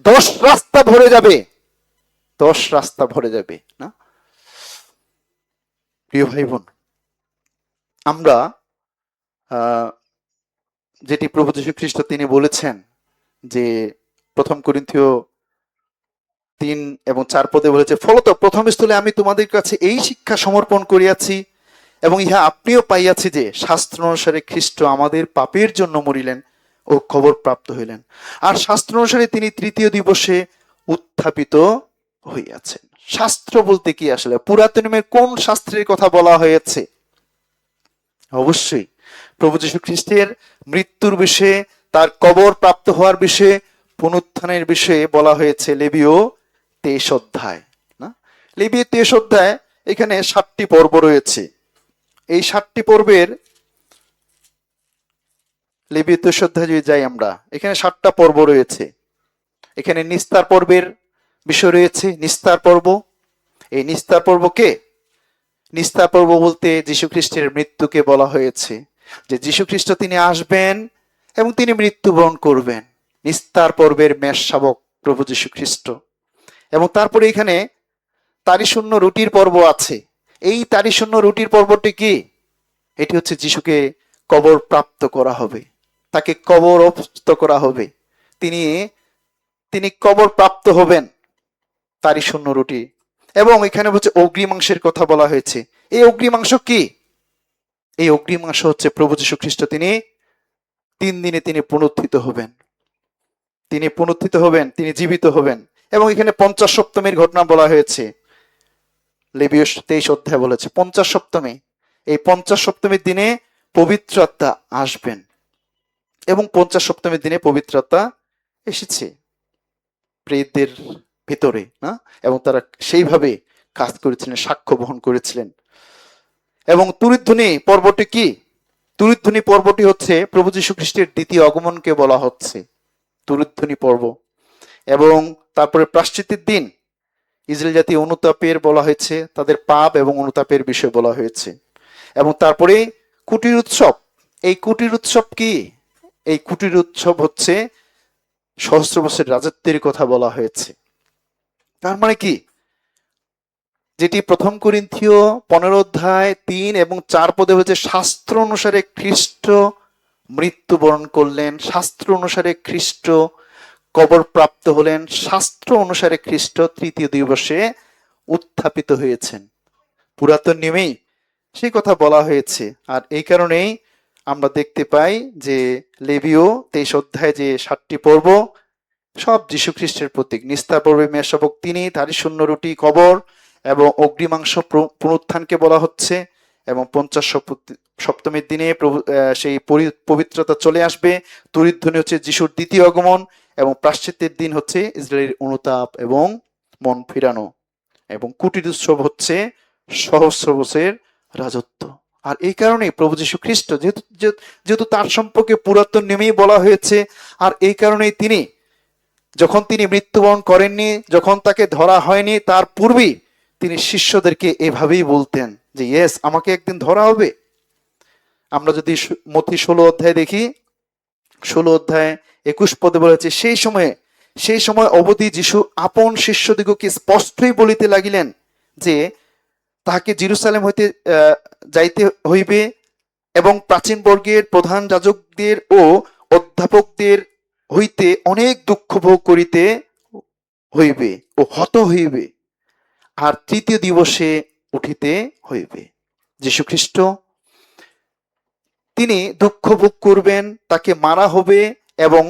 10 রাস্তা ভরে যাবে, 10 রাস্তা ভরে যাবে না? প্রিয় ভাই বোন, আমরা যেটি প্রভু যীশু খ্রিস্ট তিনি বলেছেন যে 1 করিন্থীয় 3 এবং 4 পদে বলেছে, ফলত প্রথম স্থলে আমি তোমাদের কাছে এই শিক্ষা সমর্পণ করিয়াছি এবং ইহা আপনিও পাইয়াছি যে শাস্ত্র অনুসারে খ্রিস্ট আমাদের পাপের জন্য মরিলেন ও কবর প্রাপ্ত হইলেন, আর শাস্ত্র অনুসারে তিনি 3য় দিবসে উত্থাপিত হইয়াছেন। শাস্ত্র বলতে কি আসলে? পুরাতন নিয়মের কোন শাস্ত্রের কথা বলা হয়েছে? অবশ্যই প্রভু যীশু খ্রিস্টের মৃত্যুর বিষয়ে, তার কবর প্রাপ্ত হওয়ার বিষয়ে, পুনরুত্থানের বিষয়ে বলা হয়েছে লেবীয় 23 অধ্যায় না? লেবীয় 23 অধ্যায়, এখানে 7টি পর্ব রয়েছে। এই 7টি পর্বের লেবীয় 23 অধ্যায় যদি যাই আমরা, এখানে 7টা পর্ব রয়েছে। এখানে নিস্তার পর্বের বিষয় রয়েছে, নিস্তার পর্ব। এই নিস্তার পর্ব কে? নিস্তার পর্ব বলতে যীশু খ্রিস্টের মৃত্যুকে বলা হয়েছে, যে যীশু খ্রিস্ট তিনি আসবেন এবং তিনি মৃত্যুবরণ করবেন। নিস্তার পর্বের মেষ শাবক প্রভু যীশু খ্রিস্ট। এবং তারপরে এখানে তারিশূন্য রুটির পর্ব আছে। এই তারিশূন্য রুটির পর্বটি কি? এটি হচ্ছে যীশুকে কবর প্রাপ্ত করা হবে, তাকে কবরস্থ করা হবে, তিনি কবর প্রাপ্ত হবেন, তারিশূন্য রুটি। এবং এখানে হচ্ছে অগ্নিমাংসের কথা বলা হয়েছে। এই অগ্নিমাংস কি? এই অগ্নিমাংস হচ্ছে প্রভু যীশু খ্রিস্ট তিনি 3 দিনে তিনি পুনরুত্থিত হবেন, তিনি পুনরুত্থিত হবেন, তিনি জীবিত হবেন। এবং এখানে 50 সপ্তমীর ঘটনা বলা হয়েছে। লেবীয় 23 অধ্যায় বলেছে 50 সপ্তমী। এই 50 সপ্তমীর দিনে পবিত্র আত্মা আসবেন এবং 50 সপ্তমীর দিনে পবিত্র আত্মা এসেছে প্রেরিতদের ভিতরে না? এবং তারা সেইভাবে কাজ করেছিলেন, সাক্ষ্য বহন করেছিলেন। এবং তুরিধ্বনি পর্বটি কি? তুরিধ্বনি পর্বটি হচ্ছে প্রভু যীশু খ্রিস্টের দ্বিতীয় আগমনকে বলা হচ্ছে, তুরিধ্বনি পর্ব। এবং তারপরে প্রায়শ্চিত্তের দিন ইসরায়েল জাতি অনুতাপের বলা হয়েছে, তাদের পাপ এবং অনুতাপের বিষয় বলা হয়েছে। এবং তারপরে কুটির উৎসব। এই কুটির উৎসব কি? এই কুটির উৎসব হচ্ছে সহস্র বছরের রাজত্বের কথা বলা হয়েছে। তার মানে কি? যেটি প্রথম করিন্থীয় 15 অধ্যায় 3 এবং 4 পদে হচ্ছে শাস্ত্র অনুসারে খ্রিস্ট মৃত্যুবরণ করলেন, শাস্ত্র অনুসারে খ্রিস্ট কবর প্রাপ্ত হলেন, শাস্ত্র অনুসারে খ্রিস্ট তৃতীয় দিবসে উত্থাপিত হয়েছেন। পুরাতন নিয়মেই সেই কথা বলা হয়েছে। আর এই কারণেই আমরা দেখতে পাই যে লেবীয় 23 অধ্যায় যে 7টি পর্ব সব যীশু খ্রিস্টের প্রতীক। নিস্তার পর্বে মেষশাবক তিনি, তারই শূন্য রুটি, কবর এবং অগ্নিমাংস পুনরুত্থানকে বলা হচ্ছে। এবং 50 সপ্তমীর দিনে প্রভু সেই পবিত্রতা চলে আসবে। তরিধ্বনি হচ্ছে যিশুর দ্বিতীয় আগমন, এবং প্রায়শ্চিত্তের দিন হচ্ছে ইসরায়েলের অনুতাপ এবং মন ফিরানো, এবং কুটির উৎসব হচ্ছে সহস্র বছরের রাজত্ব। আর এই কারণে প্রভু যীশু খ্রিস্ট যেহেতু তার সম্পর্কে পুরাতন নিয়মেই বলা হয়েছে, আর এই কারণেই তিনি যখন তিনি মৃত্যুবরণ করেননি, যখন তাকে ধরা হয়নি, তার পূর্বেই তিনি শিষ্যদেরকে এভাবেই বলতেন যে ইয়েস, আমাকে একদিন ধরা হবে। আমরা যদি মথি 16 অধ্যায় দেখি, 16 অধ্যায় 21 পদে বলেছে, সেই সময় অবধি যিশু আপন শিষ্যদিগকে স্পষ্টই বলিতে লাগিলেন যে তাহাকে জেরুজালেম হইতে যাইতে হইবে, এবং প্রাচীন বর্গের প্রধান যাজকদের ও অধ্যাপকদের হইতে অনেক দুঃখ ভোগ করিতে হইবে ও হত হইবে, আর তৃতীয় দিবসে উঠিতে হইবে। যীশু খ্রিস্ট তিনি দুঃখ ভোগ করবেন, তাকে মারা হবে, এবং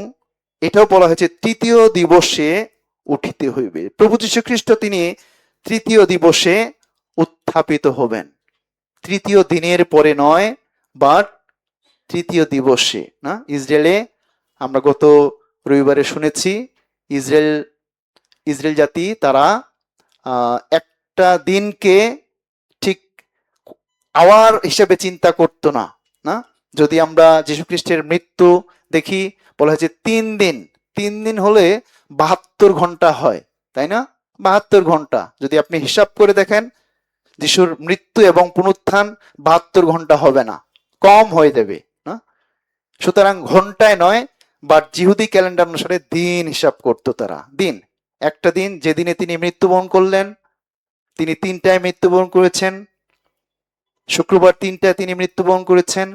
এটাও বলা হয়েছে তৃতীয় দিবসে উঠিতে হইবে। প্রভু যীশু খ্রিস্ট তিনি তৃতীয় দিবসে উত্থাপিত হবেন, তৃতীয় দিনের পরে নয়, বাট তৃতীয় দিবসে। না, ইসরায়েলে আমরা গত রবিবারে শুনেছি, ইসরায়েল জাতি তারা একটা দিনকে ঠিক আওয়ার হিসেবে চিন্তা করতো না। না, যদি আমরা যীশু খ্রিস্টের মৃত্যু দেখি, বলা হয়েছে 3 দিন হলে 72 ঘন্টা হয়, তাই না? 72 ঘন্টা যদি আপনি হিসাব করে দেখেন, যিশুর মৃত্যু এবং পুনরুত্থান 72 ঘন্টা হবে না, কম হয়ে যাবে। না, সুতরাং ঘন্টায় নয়, বাট জিহুদি ক্যালেন্ডার অনুসারে দিন হিসাব করতো তারা। দিন, একটা দিন যেদিনে তিনি মৃত্যুবরণ করলেন, তিনি 3টায় মৃত্যুবরণ করেছেন, শুক্রবার 3টায় তিনি মৃত্যুবরণ করেছেন,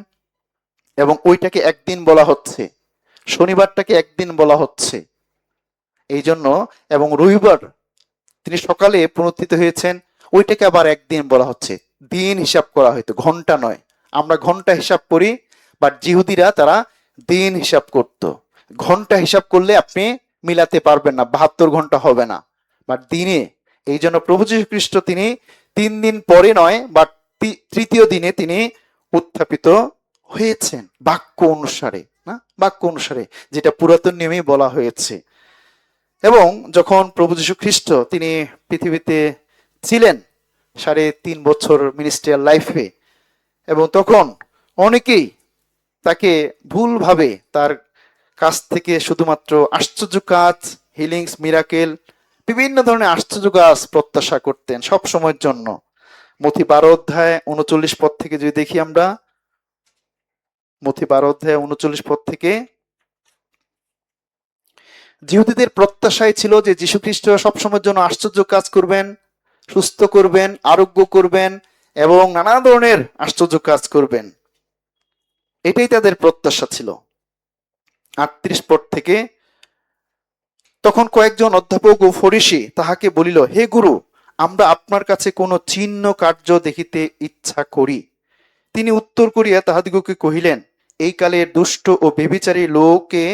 এবং ওইটাকে একদিন বলা হচ্ছে, শনিবারটাকে একদিন বলা হচ্ছে এই জন্য, এবং রবিবার তিনি সকালে পুনরুত্থিত হয়েছেন, ওইটাকে আবার একদিন বলা হচ্ছে। দিন হিসাব করা হয়তো, ঘন্টা নয়। আমরা ঘন্টা হিসাব করি, বাট জিহুদিরা তারা দিন হিসাব করত। ঘন্টা হিসাব করলে আপনি মিলাতে পারবেন না, 72 ঘন্টা হবে না, বাট দিনে। এই জন্য প্রভু যীশু খ্রিস্ট তিনি 3 দিন পরে নয়, বাট তৃতীয় দিনে তিনি উত্থাপিত হয়েছেন বাক্য অনুসারে। না, বাক্য অনুসারে, যেটা পুরাতন নিয়মেই বলা হয়েছে। এবং যখন প্রভু যীশু খ্রিস্ট তিনি পৃথিবীতে ছিলেন 3.5 বছর মিনিস্ট্রিয়াল লাইফে, এবং তখন অনেকেই তাকে ভুলভাবে তার কাছ থেকে শুধুমাত্র আশ্চর্য কাজ, হিলিংস, মিরাকেল, বিভিন্ন ধরনের আশ্চর্য কাজ প্রত্যাশা করতেন সব সময়ের জন্য। মথি 12 অধ্যায় 39 পদ থেকে যদি দেখি আমরা, মথি 12 অধ্যায় 39 পদ থেকে, জিহুদীদের প্রত্যাশাই ছিল যে যীশু খ্রিস্ট সবসময়ের জন্য আশ্চর্য কাজ করবেন, সুস্থ করবেন, আরোগ্য করবেন, এবং নানা ধরনের আশ্চর্য কাজ করবেন। এটাই তাদের প্রত্যাশা ছিল। 38 পদ থেকে, তখন কয়েকজন অধ্যাপক ও ফরিসি তাহাকে বলিল, হে গুরু, আমরা আপনার কাছে কোন চিহ্ন কার্য দেখিতে ইচ্ছা করি। তিনি উত্তর করিয়া তাহাদিগকে কহিলেন, এই কালের দুষ্ট ও ব্যভিচারী লোকে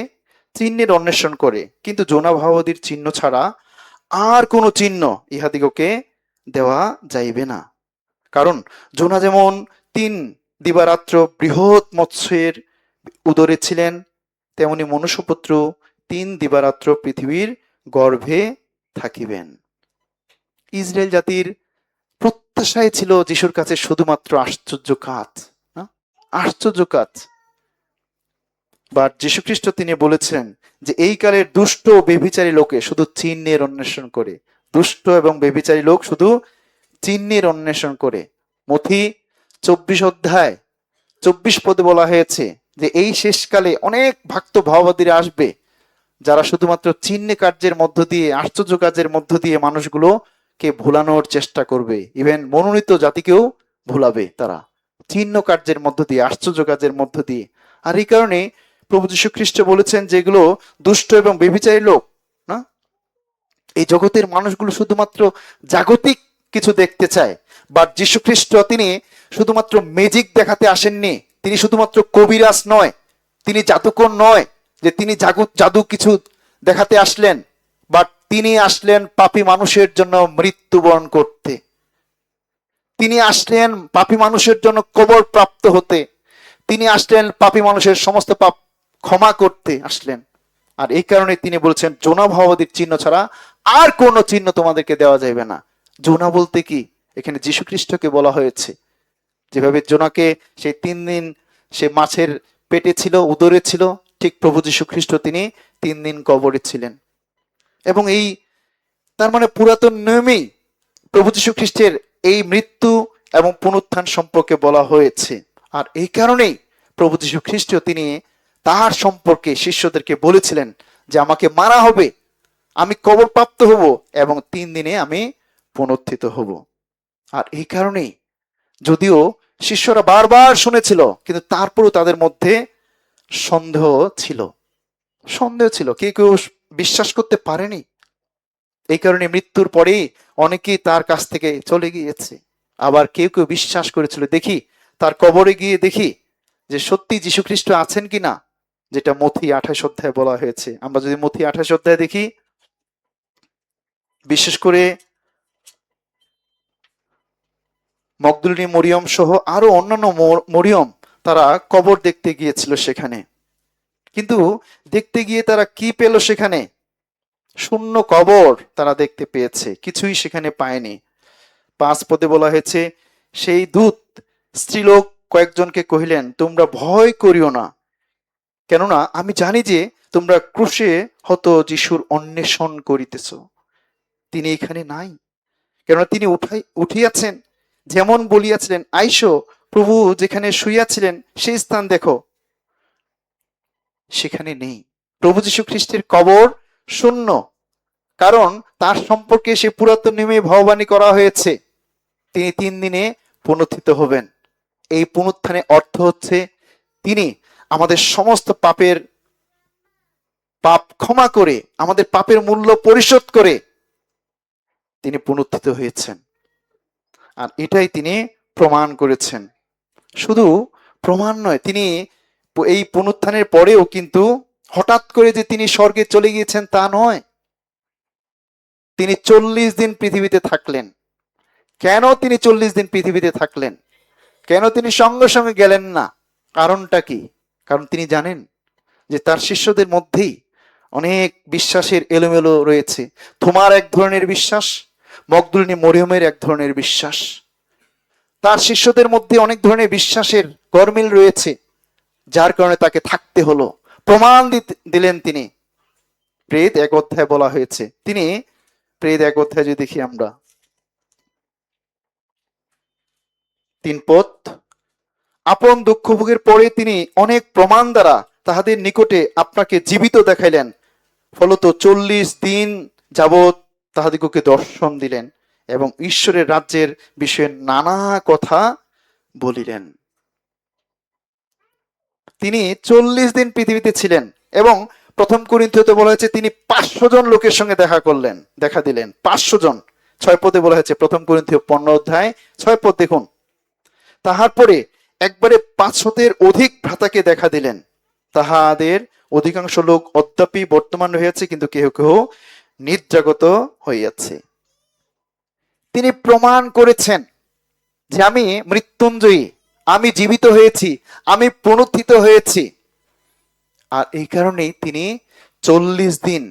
চিহ্নের অন্বেষণ করে, কিন্তু জোনা ভাবাদীর চিহ্ন ছাড়া আর কোনো চিহ্ন ইহাদিগকে দেওয়া যাইবে না। কারণ জোনা যেমন 3 দিবারাত্র বৃহৎ মৎস্যের উদরে ছিলেন, তেমনি মনুষ্যপুত্র 3 দিবারাত্র পৃথিবীর গর্ভে থাকিবেন। ইসরায়েল জাতির প্রত্যাশাই ছিল যিশুর কাছে শুধুমাত্র আশ্চর্য কাজ, আশ্চর্য কাজ। বাট যীশু খ্রিস্ট তিনি বলেছেন যে এই কালের দুষ্ট ও ব্যভিচারী লোকে শুধু চিহ্নের অন্বেষণ করে, দুষ্ট এবং ব্যভিচারী লোক শুধু চিহ্নের অন্বেষণ করে। মথি 24 অধ্যায় 24 পদে বলা হয়েছে যে এই শেষকালে অনেক ভক্ত ভাববাদীরা আসবে, যারা শুধুমাত্র চিহ্ন কার্যের মধ্য দিয়ে, আশ্চর্য কাজের মধ্য দিয়ে মানুষগুলো কে ভুলানোর চেষ্টা করবে, ইভেন মনোনীত জাতিকেও ভুলাবে তারা, চিহ্ন কার্যের মধ্য দিয়ে, আশ্চর্য কাজের মধ্য দিয়ে। আর এই কারণে প্রভু যীশু খ্রিস্ট বলেছেন যেগুলো দুষ্ট এবং ব্যভিচারী লোক, না, এই জগতের মানুষগুলো শুধুমাত্র জাগতিক কিছু দেখতে চায়। বাট যীশু খ্রিস্ট তিনি শুধুমাত্র ম্যাজিক দেখাতে আসেননি, তিনি শুধুমাত্র কবিরাজ নয়, তিনি জাদুকর নয় যে তিনি জাদু কিছু দেখাতে আসলেন, বাট তিনি আসলেন পাপী মানুষের জন্য মৃত্যুবরণ করতে, তিনি আসলেন পাপী মানুষের জন্য কবর প্রাপ্ত হতে, তিনি আসলেন পাপী মানুষের সমস্ত পাপ ক্ষমা করতে আসলেন। আর এই কারণে তিনি বলছেন জোনা ভাবাদীর চিহ্ন ছাড়া আর কোনো চিহ্ন তোমাদেরকে দেওয়া যাবে না। জোনা বলতে কি, এখানে যীশু খ্রিস্টকে বলা হয়েছে। যেভাবে জোনাকে সেই 3 দিন সে মাছের পেটে ছিল, উদরে ছিল, ঠিক প্রভু যীশু খ্রিস্ট তিনি 3 দিন কবরে ছিলেন। এবং এই তার মানে পুরাতন নিয়মেই প্রভু যীশু খ্রিস্টের এই মৃত্যু এবং পুনরুত্থান সম্পর্কে বলা হয়েছে। আর এই কারণেই প্রভু যীশু খ্রিস্ট তিনি তাহার সম্পর্কে শিষ্যদেরকে বলেছিলেন যে আমাকে মারা হবে, আমি কবর প্রাপ্ত হব এবং 3 দিনে আমি পুনরুত্থিত হব। আর এই কারণেই যদিও শিষ্যরা বারবার শুনেছিল, কিন্তু তারপরও তাদের মধ্যে সন্দেহ ছিল, কেউ কেউ বিশ্বাস করতে পারেনি। এই কারণে মৃত্যুর পরেই অনেকেই তার কাছ থেকে চলে গিয়েছে। আবার কেউ কেউ বিশ্বাস করেছিল, দেখি তার কবরে গিয়ে দেখি যে সত্যি যীশু খ্রিস্ট আছেন কিনা, যেটা মথি 28 অধ্যায়ে বলা হয়েছে। আমরা যদি মথি 28 অধ্যায়ে দেখি, বিশেষ করে মগদলিনী মরিয়ম সহ আরো অন্যান্য মরিয়ম তারা কবর দেখতে গিয়েছিল সেখানে। কিন্তু দেখতে গিয়ে তারা কি পেল সেখানে? শূন্য কবর তারা দেখতে পেয়েছে, কিছুই সেখানে পায়নি। 5 পদে বলা হয়েছে, সেই দূত স্ত্রীলোক কয়েকজনকে কহিলেন, তোমরা ভয় করিও না, কেননা আমি জানি যে তোমরা ক্রুশে হত যিশুর অন্বেষণ করিতেছ, তিনি এখানে নাই, কেননা তিনি উঠিয়াছেন, যেমন বলিয়াছিলেন, আইসো প্রভু যেখানে শুইয়াছিলেন সেই স্থান দেখো, সেখানে নেই। প্রভু যীশু খ্রিস্টের কবর শূন্য, কারণ তার সম্পর্কে সে পুরাতন নিয়মে ভগবানী করা হয়েছে, তিনি 3 দিনে পুনরুত্থিত হবেন। এই পুনরুত্থানের অর্থ হচ্ছে তিনি আমাদের সমস্ত পাপ ক্ষমা করে, আমাদের পাপের মূল্য পরিশোধ করে তিনি পুনরুত্থিত হয়েছেন। আর এটাই তিনি প্রমাণ করেছেন। শুধু প্রমাণ নয়, তিনি এই পুনরুত্থানের পরেও কিন্তু হঠাৎ করে যে তিনি স্বর্গে চলে গিয়েছেন তা নয়, তিনি 40 দিন পৃথিবীতে থাকলেন। কেন তিনি 40 দিন পৃথিবীতে থাকলেন? কেন তিনি সঙ্গে সঙ্গে গেলেন না? কারণটা কি? কারণ তিনি জানেন যে তার শিষ্যদের মধ্যেই অনেক বিশ্বাসের এলোমেলো রয়েছে। থোমার এক ধরনের বিশ্বাস, মগদলিনী মরিয়মের এক ধরনের বিশ্বাস, তার শিষ্যদের মধ্যে অনেক ধরনের বিশ্বাসের গরমিল রয়েছে, যার কারণে তাকে থাকতে হলো। প্রমাণ দিলেন তিনি। প্রেত 1 অধ্যায়ে বলা হয়েছে, তিনি প্রেত 1 অধ্যায়ে যদি দেখি আমরা 3 পদ, আপন দুঃখ ভোগের পরে তিনি অনেক প্রমাণ দ্বারা তাহাদের নিকটে আপনাকে জীবিত দেখাইলেন, ফলত 40 দিন যাবৎ তাহাদিগকে দর্শন দিলেন এবং ঈশ্বরের রাজ্যের বিষয়ে নানা কথা বলিলেন। তিনি 40 দিন পৃথিবীতে ছিলেন এবং প্রথম করিন্থীয়তে বলা হয়েছে তিনি 500 জন লোকের সঙ্গে দেখা দিলেন। 500 জন। 6 পদে বলা হয়েছে, প্রথম করিন্থীয় 15 অধ্যায় 6 পদ দেখুন, তাহার পরে একবারে 500-এর অধিক ভ্রাতাকে দেখা দিলেন, তাহাদের অধিকাংশ লোক অদ্যাপি বর্তমান রহিয়াছে, কিন্তু কেহ কেহ নিদ্রাগত হইয়াছে। তিনি প্রমাণ করেছেন যে আমি মৃত্যুঞ্জয়ী, আমি জীবিত হয়েছি, আমি পুনরুত্থিত হয়েছি। আর এই কারণেই তিনি 40 দিন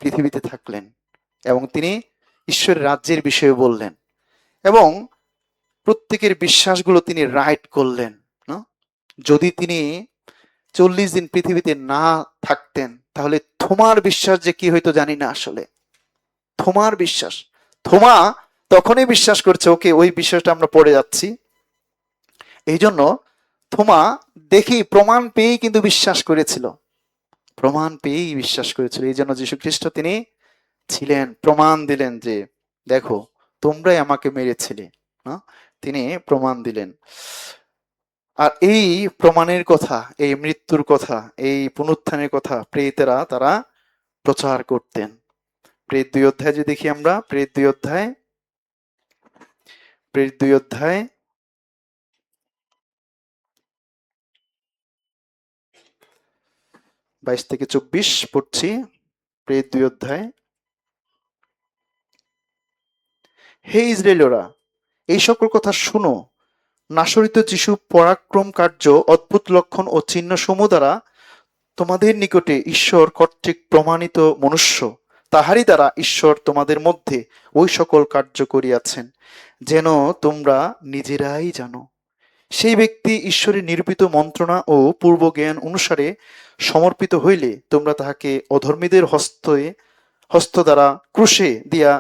পৃথিবীতে থাকলেন এবং তিনি ঈশ্বরের রাজ্যের বিষয়ে বললেন এবং প্রত্যেকের বিশ্বাসগুলো তিনি রাইট করলেন। যদি তিনি 40 দিন পৃথিবীতে না থাকতেন তাহলে থোমার বিশ্বাস যে কি হইতো জানি না। আসলে থোমার বিশ্বাস, থোমা তখনই বিশ্বাস করছে, ওকে ওই বিষয়টা আমরা পড়ে যাচ্ছি। এই জন্য থোমা দেখি প্রমাণ পেয়েই কিন্তু বিশ্বাস করেছিল, এই জন্য যীশু খ্রিস্ট তিনি ছিলেন, প্রমাণ দিলেন যে দেখো, তোমরাই আমাকে মেরেছিলে। না, তিনি প্রমাণ দিলেন। আর এই প্রমাণের কথা, এই মৃত্যুর কথা, এই পুনরুত্থানের কথা প্রেরিতেরা তারা প্রচার করতেন। প্রেরিত 2 অধ্যায় যদি দেখি আমরা, প্রেরিত 2 অধ্যায় 22 থেকে 24 পড়ছি। প্রেরিত 2 অধ্যায়। হে ইসরায়েলরা, এই সকল কথা শুনো। নাসরিত যিশু পরাক্রম কার্য, অদ্ভুত লক্ষণ ও চিহ্ন সমূহ দ্বারা তোমাদের নিকটে ঈশ্বর কর্তৃক প্রমাণিত মনুষ্য, তাহারই দ্বারা ঈশ্বর তোমাদের মধ্যে ওই সকল কার্য করিয়াছেন, যেন তোমরা নিজেরাই জানো। সেই ব্যক্তি ঈশ্বরের নিরূপিত মন্ত্রণা ও পূর্ব জ্ঞান অনুসারে সমর্পিত হইলে তোমরা তাহাকে অধর্মীদের হস্ত দ্বারা ক্রুশে দিয়া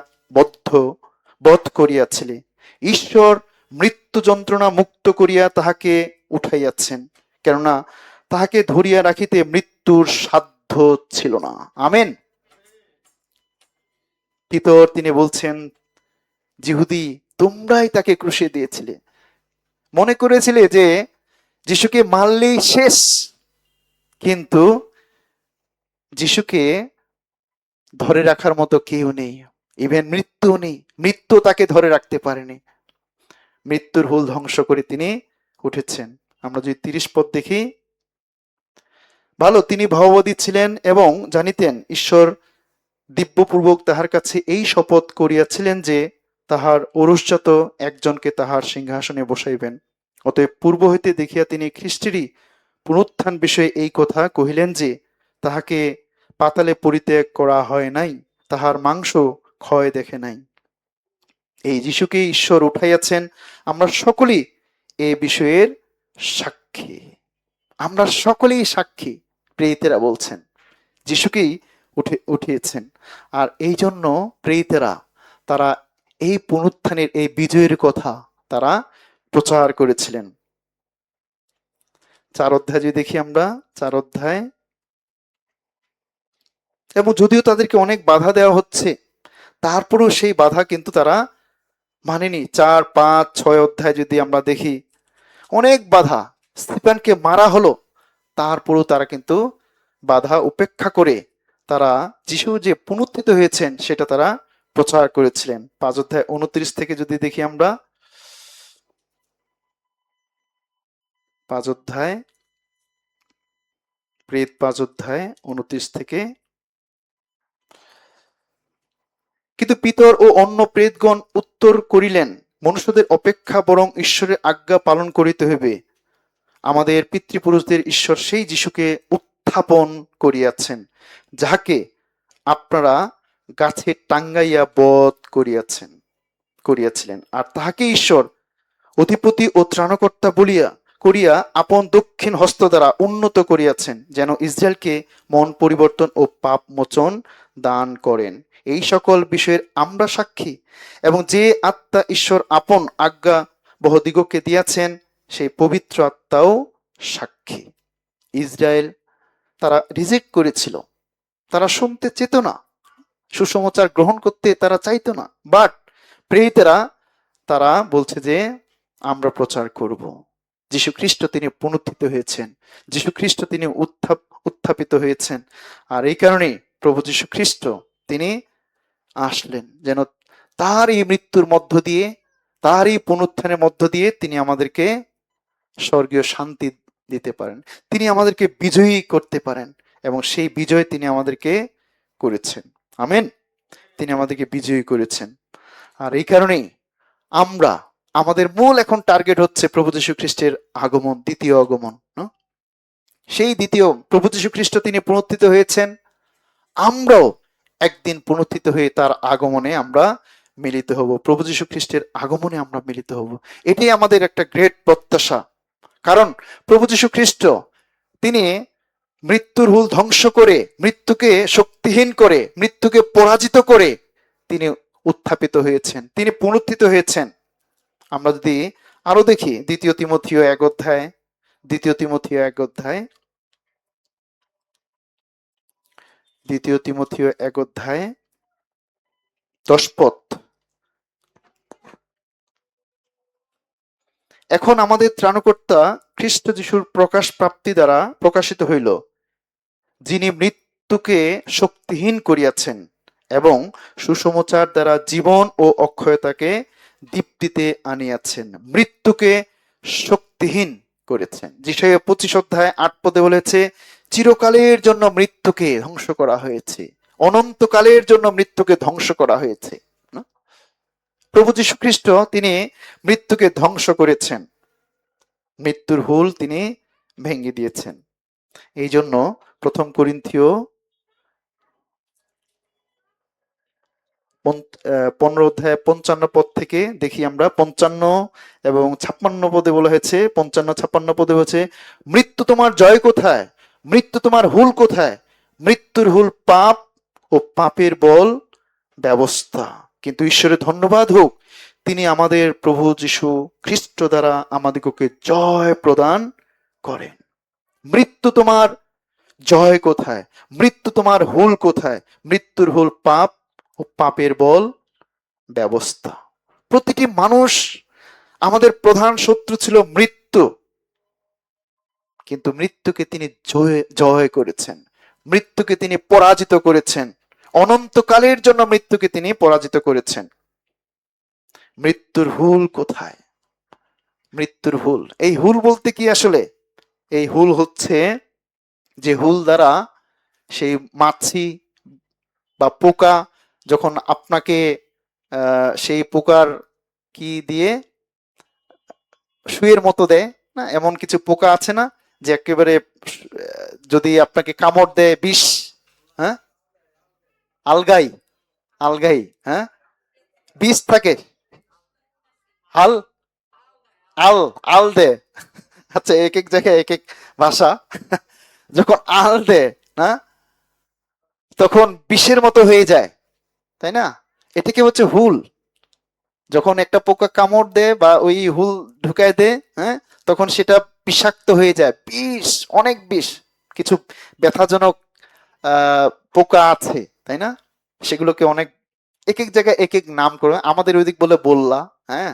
বধ করিয়াছিলে। ঈশ্বর মৃত্যু যন্ত্রণা মুক্ত করিয়া তাহাকে উঠাইয়াছেন, কেননা তাহাকে ধরিয়া রাখিতে মৃত্যুর সাধ্য ছিল না। আমেন। পিতর তিনি বলছেন, যিহুদি, তোমরাই তাকে ক্রুশে দিয়েছিলে, মনে করেছিলে যে যিশুকে মারলেই শেষ, কিন্তু যিশুকে ধরে রাখার মতো কেউ নেই, ইভেন মৃত্যু নেই, মৃত্যু তাকে ধরে রাখতে পারেনি। মৃত্যুর হুল ধ্বংস করে তিনি উঠেছেন। আমরা যদি 30 পদ দেখি, ভালো, তিনি ভাববাদী ছিলেন এবং জানিতেন ঈশ্বর দিব্যপূর্বক তাহার কাছে এই শপথ করিয়াছিলেন যে তাহার ঔরসজাত একজনকে তাহার সিংহাসনে বসাইবেন। অতএব পূর্ব হইতে দেখিয়া তিনি খ্রিস্টেরই পুনরুত্থান বিষয়ে এই কথা কহিলেন যে তাহাকে পাতালে পরিত্যাগ করা হয় নাই, তাহার মাংস ক্ষয় দেখে নাই। এই যিশুকে ঈশ্বর উঠাইয়াছেন, আমরা সকলেই এ বিষয়ের সাক্ষী। আমরা সকলেই সাক্ষী। প্রেরিতেরা বলছেন যিশুকেই উঠিয়েছেন। আর এই জন্য প্রেরিতেরা তারা এই পুনরুত্থানের, এই বিজয়ের কথা তারা প্রচার করেছিলেন। 4 অধ্যায় যদি দেখি আমরা, 4 অধ্যায়, এবং যদিও তাদেরকে অনেক বাধা দেওয়া হচ্ছে, তারপরেও সেই বাধা কিন্তু তারা মানেনি। 4, 5, 6 অধ্যায় যদি আমরা দেখি, অনেক বাধা, স্তিফানকে মারা হলো, তারপরেও তারা কিন্তু বাধা উপেক্ষা করে তারা যিশু যে পুনরুত্থিত হয়েছেন সেটা তারা প্রচার করেছিলেন। 5 অধ্যায় 29 থেকে যদি দেখি আমরা, 5 অধ্যায়, প্রেরিত 5 অধ্যায় 29 থেকে, কিন্তু পিতর ও অন্য প্রেতগণ উত্তর করিলেন, মনুষ্যদের অপেক্ষা বরং ঈশ্বরের আজ্ঞা পালন করিতে হইবে। আমাদের পিতৃপুরুষদের ঈশ্বর সেই যিশুকে উত্থাপন করিয়াছেন, যাহাকে আপনারা গাছে টাঙ্গাইয়া বধ করিয়াছিলেন, আর তাহাকে ঈশ্বর অধিপতি ও ত্রাণকর্তা করিয়া আপন দক্ষিণ হস্ত দ্বারা উন্নত করিয়াছেন, যেন ইসরায়েলকে মন পরিবর্তন ও পাপ মোচন দান করেন। এই সকল বিষয়ের আমরা সাক্ষী, এবং যে আত্মা ঈশ্বর আপন আজ্ঞা বহুদিগকে দিয়াছেন, সেই পবিত্র আত্মাও সাক্ষী। ইসরায়েল তারা রিজেক্ট করেছিল, তারা শুনতে চেত না, সুসমাচার গ্রহণ করতে তারা চাইতো না, বাট প্রেরিতেরা তারা বলছে যে আমরা প্রচার করব। যীশু খ্রিস্ট তিনি পুনরুত্থিত হয়েছেন, যীশু খ্রিস্ট তিনি উত্থাপিত হয়েছেন। আর এই কারণে প্রভু যীশু খ্রিস্ট তিনি আসলেন যেন তার এই মৃত্যুর মধ্য দিয়ে, তার এই পুনরুত্থানের মধ্য দিয়ে তিনি আমাদেরকে স্বর্গীয় শান্তি দিতে পারেন, তিনি আমাদেরকে বিজয়ী করতে পারেন, এবং সেই বিজয় তিনি আমাদেরকে করেছেন। আমেন। তিনি আমাদেরকে বিজয়ী করেছেন। আর এই কারণেই আমরা, আমাদের মূল এখন টার্গেট হচ্ছে প্রভু যীশু খ্রিস্টের আগমন, দ্বিতীয় আগমন। সেই দ্বিতীয় প্রভু যীশু খ্রিস্ট তিনি পুনরুত্থিত হয়েছেন, আমরাও একদিন পুনরুত্থিত হয়ে তার আগমনে আমরা মিলিত হব, প্রভু যীশু খ্রিস্টের আগমনে আমরা মিলিত হব। এটাই আমাদের একটা গ্রেট প্রত্যাশা। কারণ প্রভু যীশু খ্রিস্ট তিনি মৃত্যুর হুল ধ্বংস করে, মৃত্যুকে শক্তিহীন করে, মৃত্যুকে পরাজিত করে তিনি উত্থাপিত হয়েছেন, তিনি পুনরুত্থিত হয়েছেন। আমরা যদি আরো দেখি, দ্বিতীয় তিমথিও 1 অধ্যায়, দ্বিতীয় তিমথিও 1 অধ্যায়, দ্বিতীয় তিমথিও 1 অধ্যায় 10 পদ। এখন আমাদের ত্রাণকর্তা খ্রিস্ট যিশুর প্রকাশ প্রাপ্তি দ্বারা প্রকাশিত হইল, যিনি মৃত্যুকে শক্তিহীন করিয়াছেন এবং সুসমাচার দ্বারা জীবন ও অক্ষয়তাকে দীপ্তিতে আনিয়াছেন। মৃত্যুকে শক্তিহীন করেছেন। যিশাইয়া 25 অধ্যায় 8 পদে বলেছে, চিরকালের জন্য মৃত্যুকে ধ্বংস করা হয়েছে, অনন্তকালের জন্য মৃত্যুকে ধ্বংস করা হয়েছে। প্রভু যীশু খ্রিস্ট তিনি মৃত্যুকে ধ্বংস করেছেন, মৃত্যুর হুল তিনি ভেঙে দিয়েছেন। এই জন্য 1 করিন্থীয় 15 অধ্যায় 55 পদ থেকে দেখি আমরা, 55 এবং 56 পদে বলা হয়েছে, 55-56 পদে হচ্ছে, মৃত্যু তোমার জয় কোথায়, মৃত্যু তোমার হুল কোথায়? মৃত্যুর হুল পাপ ও পাপের বল ব্যবস্থা। কিন্তু ঈশ্বরের ধন্যবাদ হোক, তিনি আমাদের প্রভু যীশু খ্রিস্ট দ্বারা আমাদিগকে জয় প্রদান করেন। মৃত্যু তোমার জয় কোথায়, মৃত্যু তোমার হুল কোথায়? মৃত্যুর হুল পাপ ও পাপের বল ব্যবস্থা। প্রতিটি মানুষ, আমাদের প্রধান শত্রু ছিল মৃত্যু, কিন্তু মৃত্যুকে তিনি জয় করেছেন, মৃত্যুকে তিনি পরাজিত করেছেন, অনন্তকালের জন্য মৃত্যুকে তিনি পরাজিত করেছেন। মৃত্যুর হুল কোথায়? মৃত্যুর হুল, এই হুল বলতে কি আসলে? এই হুল হচ্ছে যে হুল দ্বারা সেই মাছি বা পোকা যখন আপনাকে সেই পোকার কি দিয়ে সুইয়ের মতো দেয় না, এমন কিছু পোকা আছে না যে একেবারে যদি আপনাকে কামড় দেয় বিষ, হ্যাঁ, আলগাই, আলগাই, হ্যাঁ, বিষ থাকে, আল আল আল দে, আচ্ছা এক এক জায়গায় এক এক ভাষা, যখন আল দে না তখন বিষের মতো হয়ে যায়, তাই না? এটাকে হচ্ছে হুল। যখন একটা পোকা কামড় দেয় বা ওই হুল ঢুকায় দেয়, হ্যাঁ, তখন সেটা বিষাক্ত হয়ে যায়, বিষ, অনেক বিষ। কিছু ব্যথাজনক পোকা আছে, তাই না? সেগুলোকে অনেক এক এক জায়গায় এক এক নাম করে, আমাদের ওইদিক বলে বললা, হ্যাঁ,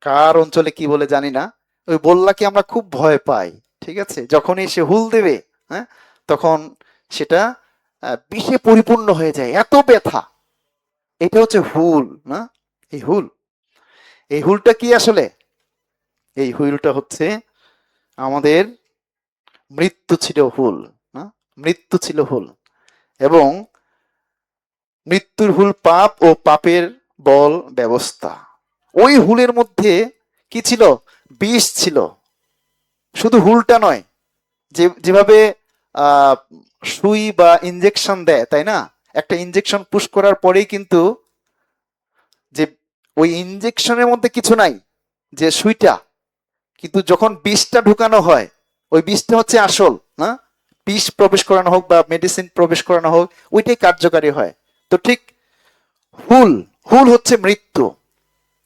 কার অঞ্চলে কি বলে জানি না। ওই বললাকে আমরা খুব ভয় পাই, ঠিক আছে? যখনই সে হুল দেবে, হ্যাঁ, তখন সেটা বিষে পরিপূর্ণ হয়ে যায়, এত ব্যথা। এটা হচ্ছে হুল না, এই হুল। এই হুলটা কি আসলে? এই হুলটা হচ্ছে আমাদের মৃত্যু ছিল হুল না, মৃত্যু ছিল হুল। এবং মৃত্যুর হুল পাপ ও পাপের বল ব্যবস্থা। ওই হুলের মধ্যে কি ছিল? বিষ ছিল। শুধু হুলটা নয়, যেভাবে আহ সুই বা ইনজেকশন দেয়, তাই না? একটা ইনজেকশন পুশ করার পরেই কিন্তু যে ওই ইনজেকশনের মধ্যে কিছু নাই, যে সুইটা, কিন্তু যখন বিষটা ঢুকানো হয়, ওই বিষটা হচ্ছে আসল না, বিষ প্রবেশ করানো হোক বা মেডিসিন প্রবেশ করানো হোক, ওইটাই কার্যকারী হয়। তো ঠিক হুল, হুল হচ্ছে মৃত্যু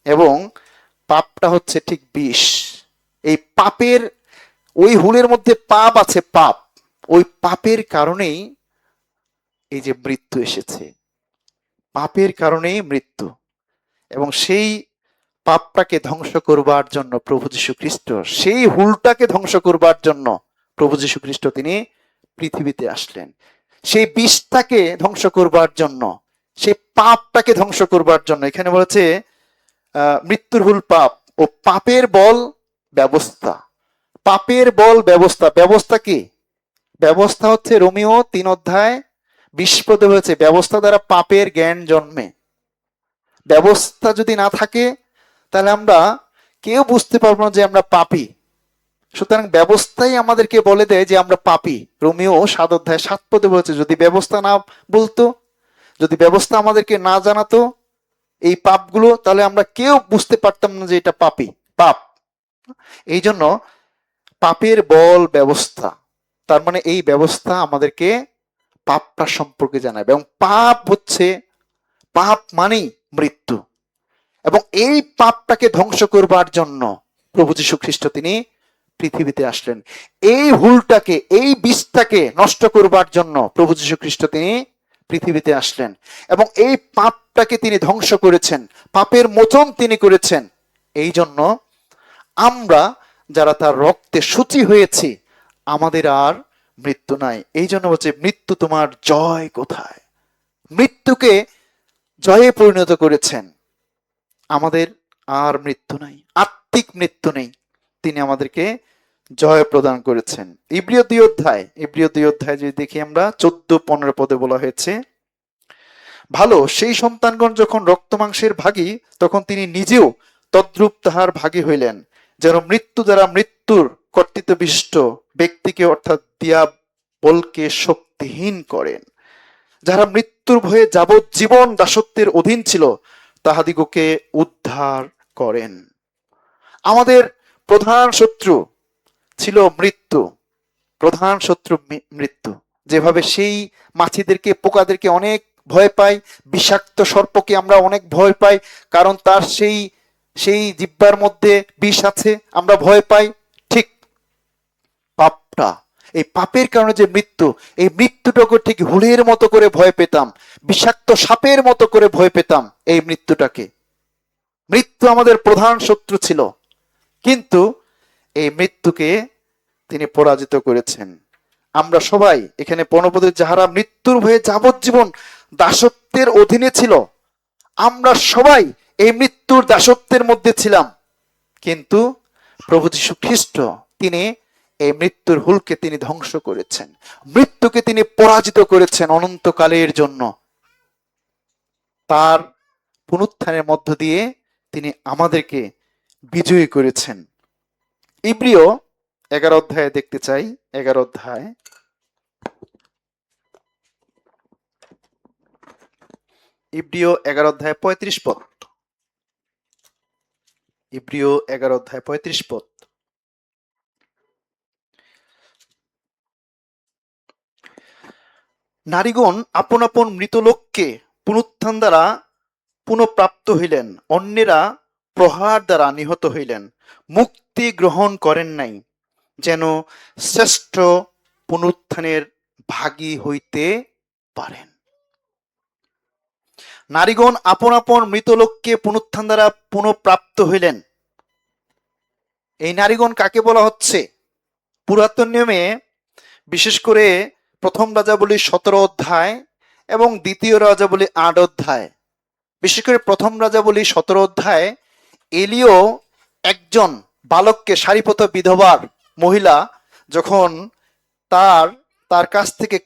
এবং পাপটা হচ্ছে ঠিক বিষ। এই পাপের, ওই হুলের মধ্যে পাপ আছে, পাপ, ওই পাপের কারণেই এই যে মৃত্যু এসেছে, পাপের কারণেই মৃত্যু। এবং সেই পাপটাকে ধ্বংস করবার জন্য প্রভু যীশু খ্রিস্ট, সেই হুলটাকে ধ্বংস করবার জন্য প্রভু যীশু খ্রিস্ট তিনি পৃথিবীতে আসলেন। সেই বিষটাকে ধ্বংস করবার জন্য, সেই পাপটাকে ধ্বংস করবার জন্য। এখানে বলেছে মৃত্যুর হুল পাপ ও পাপের বল ব্যবস্থা। পাপের বল ব্যবস্থা, ব্যবস্থা কি? ব্যবস্থা হচ্ছে রোমিও 3 অধ্যায় 20 পদে হয়েছে, ব্যবস্থা দ্বারা পাপের জ্ঞান জন্মে। ব্যবস্থা যদি না থাকে তাহলে আমরা কেউ বুঝতে পারবো না যে আমরা পাপী। সুতরাং ব্যবস্থাই আমাদেরকে বলে দেয় যে আমরা পাপী। রোমিও 7 অধ্যায় 7 পদে বলেছে, যদি ব্যবস্থা না বলতো, যদি ব্যবস্থা আমাদেরকে না জানাতো এই পাপগুলো, তাহলে আমরা কেউ বুঝতে পারতাম না যে এটা পাপী, পাপ। এই জন্য পাপের বল ব্যবস্থা, তার মানে এই ব্যবস্থা আমাদেরকে পাপটা সম্পর্কে জানাবে। এবং পাপ হচ্ছে, পাপ মানেই মৃত্যু। এবং এই পাপটাকে ধ্বংস করবার জন্য প্রভু যীশু খ্রিস্ট তিনি পৃথিবীতে আসলেন। এই হুলটাকে, এই বিষটাকে নষ্ট করবার জন্য প্রভু যীশু খ্রিস্ট তিনি পৃথিবীতে আসলেন এবং এই পাপটাকে তিনি ধ্বংস করেছেন, পাপের মোচন তিনি করেছেন। এই জন্য আমরা যারা তার রক্তে শুচি হয়েছি, আমাদের আর মৃত্যু নাই। এই জন্য বলছে, মৃত্যু তোমার জয় কোথায়? মৃত্যুকে জয়ে পরিণত করেছেন। আমাদের আর মৃত্যু নাই, আত্মিক মৃত্যু নেই, তিনি আমাদেরকে জয় প্রদান করেছেন। ইব্রিয় 2 অধ্যায় যদি দেখি আমরা 14-15 পদে বলা হয়েছে, ভালো সেই সন্তানগণ যখন রক্ত মাংসের ভাগী, তখন তিনি নিজেও তদ্রূপ তাহার ভাগী হইলেন, যেন মৃত্যু দ্বারা মৃত্যুর কর্তৃত্ববিষ্ট ব্যক্তিকে অর্থাৎ দিয়াবলকে শক্তিহীন করেন। যারা মৃত্যুর ভয়ে যাবজ্জীবন দাসত্বের অধীন ছিল, তাহাদিগকে উদ্ধার করেন। আমাদের প্রধান শত্রু ছিল মৃত্যু, প্রধান শত্রু মৃত্যু। যেভাবে সেই মাছিদেরকে, পোকাদেরকে অনেক ভয় পাই, বিষাক্ত সর্পকে আমরা অনেক ভয় পাই, কারণ তার সেই সেই জিহ্বার মধ্যে বিষ আছে, আমরা ভয় পাই। ঠিক পাপটা, এই পাপের কারণে যে মৃত্যু, এই মৃত্যুটাকে ঠিক হুলের মতো করে ভয় পেতাম, বিষাক্ত সাপের মতো করে ভয় পেতাম এই মৃত্যুটাকে। মৃত্যু আমাদের প্রধান শত্রু ছিল, কিন্তু এই মৃত্যুকে তিনি পরাজিত করেছেন। আমরা সবাই এখানে পনপদে যাহারা মৃত্যুর ভয়ে যাবজ্জীবন দাসত্বের অধীনে ছিল, আমরা সবাই এই মৃত্যুর দাসত্বের মধ্যে ছিলাম, কিন্তু প্রভু যীশু খ্রিস্ট তিনি এই মৃত্যুর হুলকে তিনি ধ্বংস করেছেন, মৃত্যুকে তিনি পরাজিত করেছেন অনন্তকালের জন্য। তার পুনরুত্থানের মধ্য দিয়ে তিনি আমাদেরকে বিজয়ী করেছেন। ইব্রিয় 11 অধ্যায়ে দেখতে চাই, 11 অধ্যায় ইব্রিয় 11 অধ্যায় 35 পদ। ইব্রিয় 11 অধ্যায় 35 পদ। নারীগণ আপন আপন মৃতলোককে পুনরুত্থান দ্বারা পুনঃপ্রাপ্ত হইলেন, অন্যেরা প্রহার দ্বারা নিহত হইলেন, মুক্তি গ্রহণ করেন নাই, যেন শ্রেষ্ঠ পুনরুত্থানের ভাগী হইতে পারেন। নারীগণ আপন আপন মৃতলোককে পুনরুত্থান দ্বারা পুনঃপ্রাপ্ত হইলেন। এই নারীগণ কাকে বলা হচ্ছে? পুরাতন নিয়মে বিশেষ করে প্রথম রাজাবলী 17 অধ্যায় এবং দ্বিতীয় রাজাবলী 8 অধ্যায়, বিশেষ করে প্রথম রাজাবলী 17 অধ্যায়, এলিও একজন বালককে, সারিপত বিধবার মহিলা যখন তার তার কাছ থেকে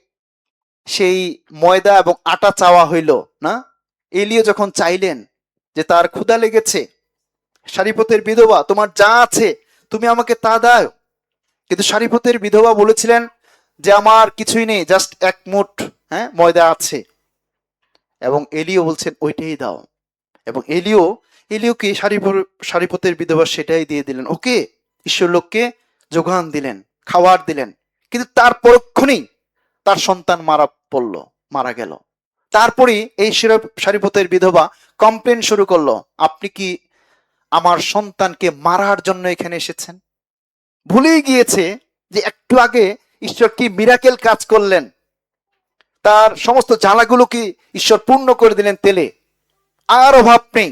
সেই ময়দা এবং আটা চাওয়া হইল না, এলিও যখন চাইলেন যে তার ক্ষুধা লেগেছে, সারিপতের বিধবা তোমার যা আছে তুমি আমাকে তা দাও, কিন্তু সারিপতের বিধবা বলেছিলেন যে আমার কিছুই নেই, জাস্ট 1 মুঠ ময়দা আছে, এবং এলিও বলছেন ওইটাই দাও, এবং এলিওকে সারিপতের বিধবা সেটাই দিয়ে দিলেন, ওকে ঈশ্বর লোককে যোগান দিলেন, খাবার দিলেন, কিন্তু তার পরক্ষণেই তার সন্তান মারা গেল। তারপরে এই সারিপতের বিধবা কমপ্লেন শুরু করলো, আপনি কি আমার সন্তানকে মারার জন্য এখানে এসেছেন? ভুলেই গিয়েছে যে একটু আগে ঈশ্বর কি মিরাকেল কাজ করলেন, তার সমস্ত জ্বালাগুলো কি ঈশ্বর পূর্ণ করে দিলেন তেলে, আর অভাব নেই।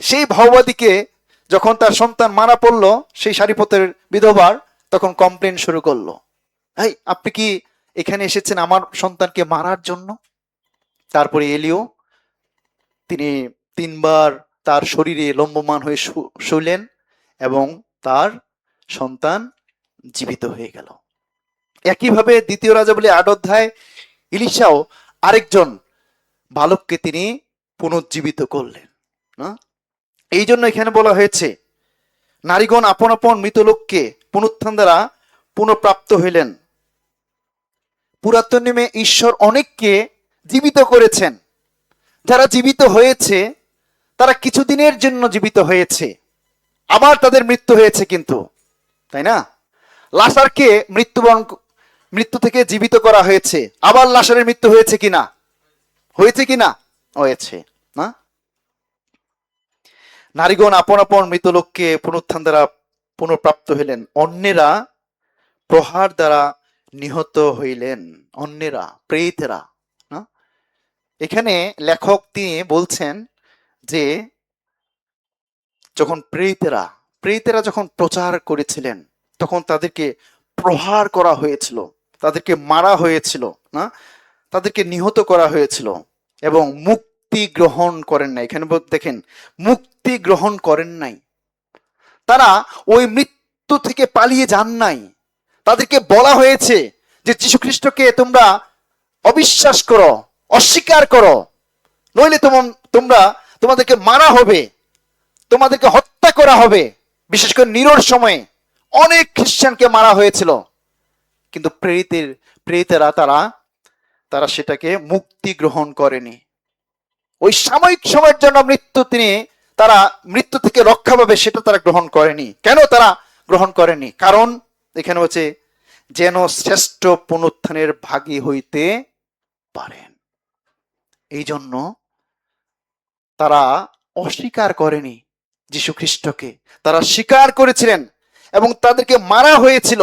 সেই ভাওবাদীকে যখন তার সন্তান মারা পড়লো সেই সারিপতের বিধবার, তখন কমপ্লেন শুরু করলো, এই আপনি কি এখানে এসেছেন আমার সন্তানকে মারার জন্য? তারপরে এলিও তিনি 3 বার তার শরীরে লম্বমান হয়ে শুলেন এবং তার সন্তান জীবিত হয়ে গেল। একইভাবে দ্বিতীয় রাজাবলী 8 অধ্যায় ইলিশাও আরেকজন বালককে তিনি পুনর্জীবিত করলেন না। এই জন্য এখানে বলা হয়েছে নারীগণ আপন আপন মৃতলোককে পুনরুত্থান দ্বারা পুনঃপ্রাপ্ত হইলেন। পুরাতন নিয়মে ঈশ্বর অনেককে জীবিত করেছেন, যারা জীবিত হয়েছে তারা কিছুদিনের জন্য জীবিত হয়েছে, আবার তাদের মৃত্যু হয়েছে, কিন্তু তাই না? লাসারকে মৃত্যু থেকে জীবিত করা হয়েছে, আবার লাসারের মৃত্যু হয়েছে কিনা? হয়েছে না। নারীগণ আপন আপন মৃতলোককে পুনরুত্থান দ্বারা পুনঃপ্রাপ্ত হইলেন, অন্যেরা প্রহার দ্বারা নিহত হইলেন। অন্যেরা প্রেরিতেরা না, এখানে লেখক তিনি বলছেন যে যখন প্রেরিতেরা প্রেরিতেরা যখন প্রচার করেছিলেন তখন তাদেরকে প্রহার করা হয়েছিল, তাদেরকে মারা হয়েছিল, না, তাদেরকে নিহত করা হয়েছিল এবং মুক্তি গ্রহণ করেন নাই। এখানে দেখেন, মুক্তি গ্রহণ করেন নাই। তারা ওই মৃত্যু থেকে পালিয়ে যান নাই। তাদেরকে বলা হয়েছে যে যীশু খ্রিস্টকে তোমরা অবিশ্বাস করো, অস্বীকার করো, নইলে তোমরা তোমাদেরকে মারা হবে, তোমাদেরকে হত্যা করা হবে। বিশেষ করে নিরোর সময়ে অনেক খ্রিস্টানকে মারা হয়েছিল, কিন্তু প্রেরিতেরা তারা সেটাকে মুক্তি গ্রহণ করেনি। ওই সাময়িক সময়ের জন্য তারা মৃত্যু থেকে রক্ষা পাবে সেটা তারা গ্রহণ করেনি। কেন তারা গ্রহণ করেনি? কারণ এখানে হচ্ছে যেন শ্রেষ্ঠ পুনরুত্থানের ভাগী হইতে পারেন। এই জন্য তারা অস্বীকার করেনি যীশু খ্রিস্টকে, তারা স্বীকার করেছিলেন এবং তাদেরকে মারা হয়েছিল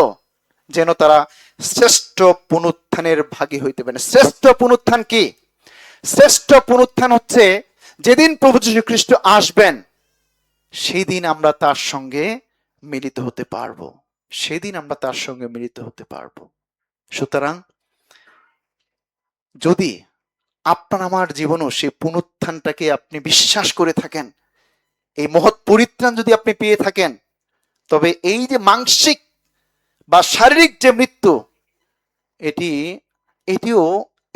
যেন তারা শ্রেষ্ঠ পুনরুত্থানের ভাগী হইতে পারেন। শ্রেষ্ঠ পুনরুত্থান কি? শ্রেষ্ঠ পুনরুত্থান হচ্ছে যেদিন প্রভু যীশু খ্রিস্ট আসবেন সেই দিন আমরা তার সঙ্গে মিলিত হতে পারবো, সেদিন আমরা তার সঙ্গে মিলিত হতে পারবো। সুতরাং যদি আপনার আমার জীবনও সেই পুনরুত্থানটাকে আপনি বিশ্বাস করে থাকেন, এই মহৎ পরিত্রাণ যদি আপনি পেয়ে থাকেন, তবে এই যে মানসিক বা শারীরিক যে মৃত্যু,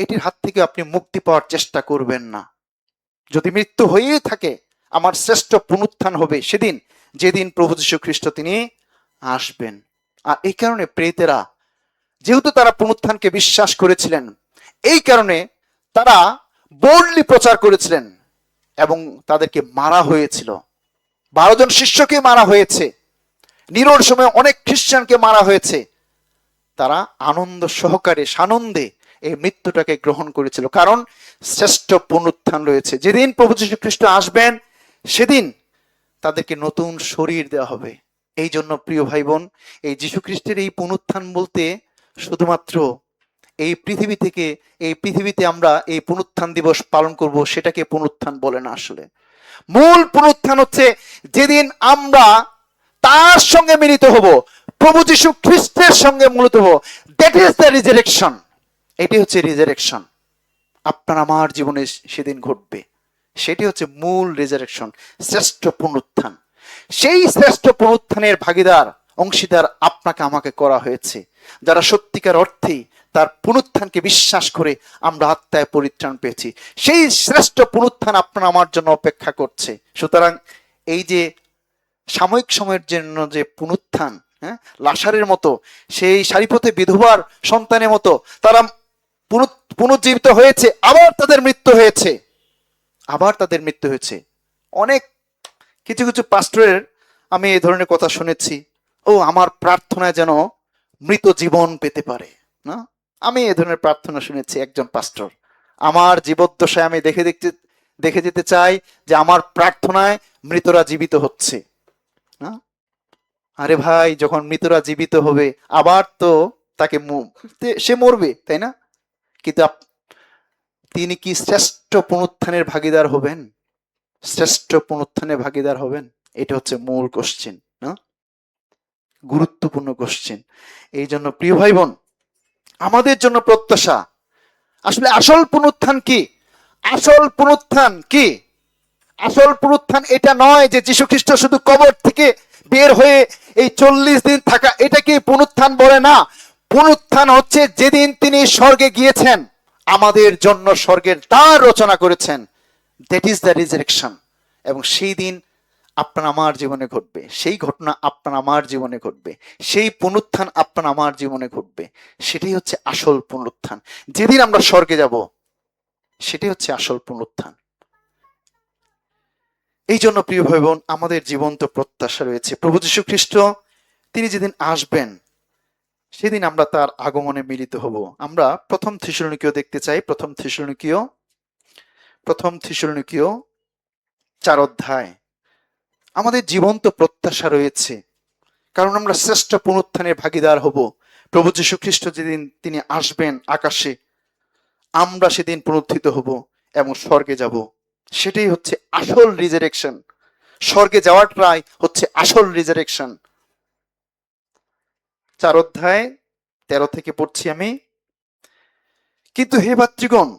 এটির হাত থেকে আপনি মুক্তি পাওয়ার চেষ্টা করবেন না। যদি মৃত্যু হয়েই থাকে, আমার শ্রেষ্ঠ পুনরুত্থান হবে সেদিন, যেদিন প্রভু যীশু খ্রিস্ট তিনি আসবেন। আর এই কারণে প্রেরিতেরা, যেহেতু তারা পুনরুত্থানকে বিশ্বাস করেছিলেন, এই কারণে তারা বোল্ডলি প্রচার করেছিলেন এবং তাদেরকে মারা হয়েছিল। 12 জন শিষ্যকে মারা হয়েছে, নিরোর সময় অনেক খ্রিস্টানকে মারা হয়েছে। তারা আনন্দ সহকারে, সানন্দে এই মৃত্যুটাকে গ্রহণ করেছিল, কারণ শ্রেষ্ঠ পুনরুত্থান রয়েছে। যেদিন প্রভু যীশু খ্রিস্ট আসবেন সেদিন তাদেরকে নতুন শরীর দেওয়া হবে। এই জন্য প্রিয় ভাই বোন, এই যীশু খ্রিস্টের এই পুনরুত্থান বলতে শুধুমাত্র এই পৃথিবীতে আমরা এই পুনরুত্থান দিবস পালন করব সেটাকে পুনরুত্থান বলে না। আসলে মূল পুনরুত্থান হচ্ছে যেদিন আমরা তার সঙ্গে মিলিত হব, প্রভু যীশু খ্রিস্টের সঙ্গে মিলিত হব। That is the resurrection. এটি হচ্ছে রিজারেকশন। আপনার আমার জীবনে সেদিন ঘটবে, সেটি হচ্ছে মূল রিজারেকশন, শ্রেষ্ঠ পুনরুত্থান। সেই শ্রেষ্ঠ পুনরুত্থানের অংশীদার আপনাকে আমাকে করা হয়েছে, যারা সত্যিকার অর্থেই তার পুনরুত্থানকে বিশ্বাস করে আমরা আত্মায় পরিত্রাণ পেয়েছি। সেই শ্রেষ্ঠ পুনরুত্থান আপনার আমার জন্য অপেক্ষা করছে। সুতরাং এই যে সাময়িক সময়ের জন্য যে পুনরুত্থান, লাসারের মতো, সেই সারিপথে বিধবার সন্তানের মতো তারা পুনর্জীবিত হয়েছে, আবার তাদের মৃত্যু হয়েছে। অনেক কিছু পাস্টরের আমি এই ধরনের কথা শুনেছি, আমার প্রার্থনায় যেন মৃত জীবন পেতে পারে না। আমি এই ধরনের প্রার্থনা শুনেছি একজন পাস্টর, আমার জীবদ্দশায় আমি দেখে যেতে চাই যে আমার প্রার্থনায় মৃতরা জীবিত হচ্ছে না। আরে ভাই, যখন মৃতরা জীবিত হবে আবার তো সে মরবে, তাই না? কিন্তু তিনি কি শ্রেষ্ঠ পুনরুত্থানের ভাগীদার হবেন? শ্রেষ্ঠ পুনরুত্থানের ভাগীদার হবেন? এটা হচ্ছে মূল কোশ্চেন, না? গুরুত্বপূর্ণ কোশ্চেন। এই জন্য প্রিয় ভাই বোন, আমাদের জন্য প্রত্যাশা, আসলে আসল পুনরুত্থান কি? আসল পুনরুত্থান এটা নয় যে যীশু খ্রিস্ট শুধু কবর থেকে বের হয়ে এই 40 দিন থাকা, এটাকে পুনরুত্থান বলে না। পুনরুত্থান হচ্ছে যেদিন তিনি স্বর্গে গিয়েছেন, আমাদের জন্য স্বর্গের দ্বার রচনা করেছেন। That is the resurrection. এবং সেই দিন আপনার আমার জীবনে ঘটবে, সেই ঘটনা আপনার আমার জীবনে ঘটবে, সেই পুনরুত্থান আপনার আমার জীবনে ঘটবে। সেটাই হচ্ছে আসল পুনরুত্থান। যেদিন আমরা স্বর্গে যাব, সেটাই হচ্ছে আসল পুনরুত্থান। এই জন্য প্রিয় ভাই বোন, আমাদের জীবন্ত প্রত্যাশা রয়েছে প্রভু যীশু খ্রিস্ট তিনি যেদিন আসবেন সেদিন আমরা তার আগমনে মিলিত হব। আমরা প্রথম থিসলনিকীয় দেখতে চাই। প্রথম থিসলনিকীয় 4 অধ্যায়। আমাদের জীবন্ত প্রত্যাশা রয়েছে, কারণ আমরা শ্রেষ্ঠ পুনরুত্থানের ভাগীদার হব। প্রভু যীশু খ্রিস্ট যেদিন তিনি আসবেন আকাশে, আমরা সেদিন পুনরুত্থিত হব এবং স্বর্গে যাব। সেটাই হচ্ছে আসল রিজারেকশন। স্বর্গে যাওয়াটাই হচ্ছে আসল রিজারেকশন। 4 অধ্যায় 13 থেকে পড়ছি আমি। কিন্তু হে ভাতৃগণ,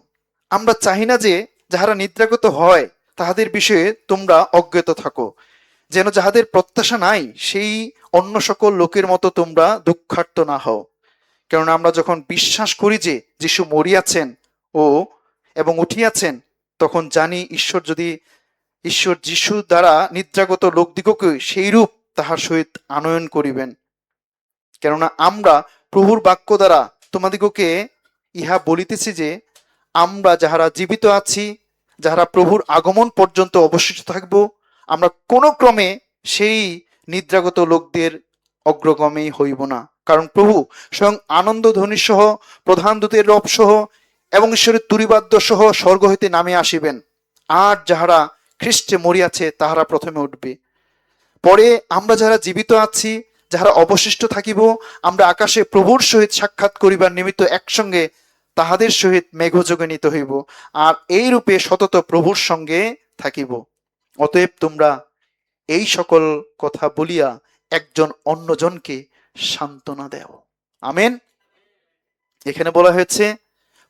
আমরা চাহি না যে যাহারা নিদ্রাগত হয় তাহাদের বিষয়ে তোমরা অজ্ঞাত থাকো, যেন যাহাদের প্রত্যাশা নাই সেই অন্য সকল লোকের মতো তোমরা দুঃখার্ত না হও। কেননা আমরা যখন বিশ্বাস করি যে যিশু মরিয়াছেন ও এবং উঠিয়াছেন, তখন জানি ঈশ্বর যিশু দ্বারা নিদ্রাগত লোকদিগকে সেইরূপ তাহার সহিত আনয়ন করিবেন। কেননা আমরা প্রভুর বাক্য দ্বারা তোমাদিগকে ইহা বলিতেছি যে আমরা যাহারা জীবিত আছি, যাহারা প্রভুর আগমন পর্যন্ত অবশিষ্ট থাকব, আমরা কোনো ক্রমে সেই নিদ্রাগত লোকদের অগ্রগামী হইব না। কারণ প্রভু স্বয়ং আনন্দ ধ্বনি সহ, প্রধান দূতের রব সহ এবং ঈশ্বরের তুরিবাদ্য সহ স্বর্গ হইতে নামে আসিবেন। আর যাহারা খ্রিস্টে মরিয়াছে তাহারা প্রথমে উঠবে। পরে আমরা যারা জীবিত আছি, যাহারা অবশিষ্ট থাকিব, আমরা আকাশে প্রভুর সহিত সাক্ষাৎ করিবার নিমিত্ত একসঙ্গে তাহাদের সহিত মেঘযোগে নিত হইব, আর এই রূপে সতত প্রভুর সঙ্গে থাকিব। অতএব তোমরা এই সকল কথা বলিয়া একজন অন্যজনকে সান্ত্বনা দেও। আমেন। এখানে বলা হয়েছে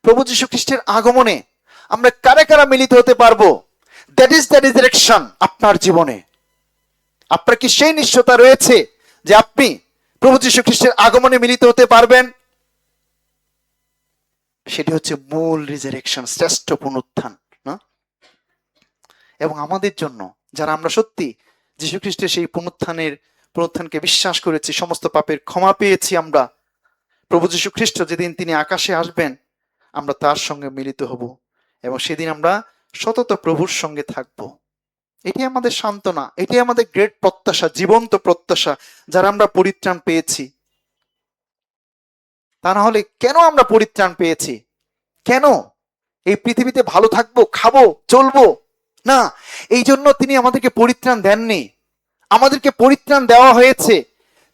প্রভু যীশু খ্রিস্টের আগমনে আমরা কারা কারা মিলিত হতে পারবো। That is the resurrection. আপনার জীবনে আপনার কি সেই নিশ্চয়তা রয়েছে যে আপনি প্রভু যীশু খ্রিস্টের আগমনে মিলিত হতে পারবেন? সেটি হচ্ছে মূল রিজারেকশন, শ্রেষ্ঠ পুনরুত্থান না? এবং আমাদের জন্য যারা আমরা সত্যি যীশু খ্রিস্টের সেই পুনরুত্থানকে বিশ্বাস করেছি, সমস্ত পাপের ক্ষমা পেয়েছি, আমরা প্রভু যীশু খ্রিস্ট যেদিন তিনি আকাশে আসবেন আমরা তার সঙ্গে মিলিত হব এবং সেদিন আমরা সতত প্রভুর সঙ্গে থাকব। এটি আমাদের সান্ত্বনা, এটি আমাদের গ্রেট প্রত্যাশা, জীবন্ত প্রত্যাশা যারা আমরা পরিত্রাণ পেয়েছি। তা না হলে কেন আমরা পরিত্রাণ পেয়েছি? কেন এই পৃথিবীতে ভালো থাকবো, খাবো, চলবো না? এই জন্য তিনি আমাদেরকে পরিত্রাণ দেননি। আমাদেরকে পরিত্রাণ দেওয়া হয়েছে,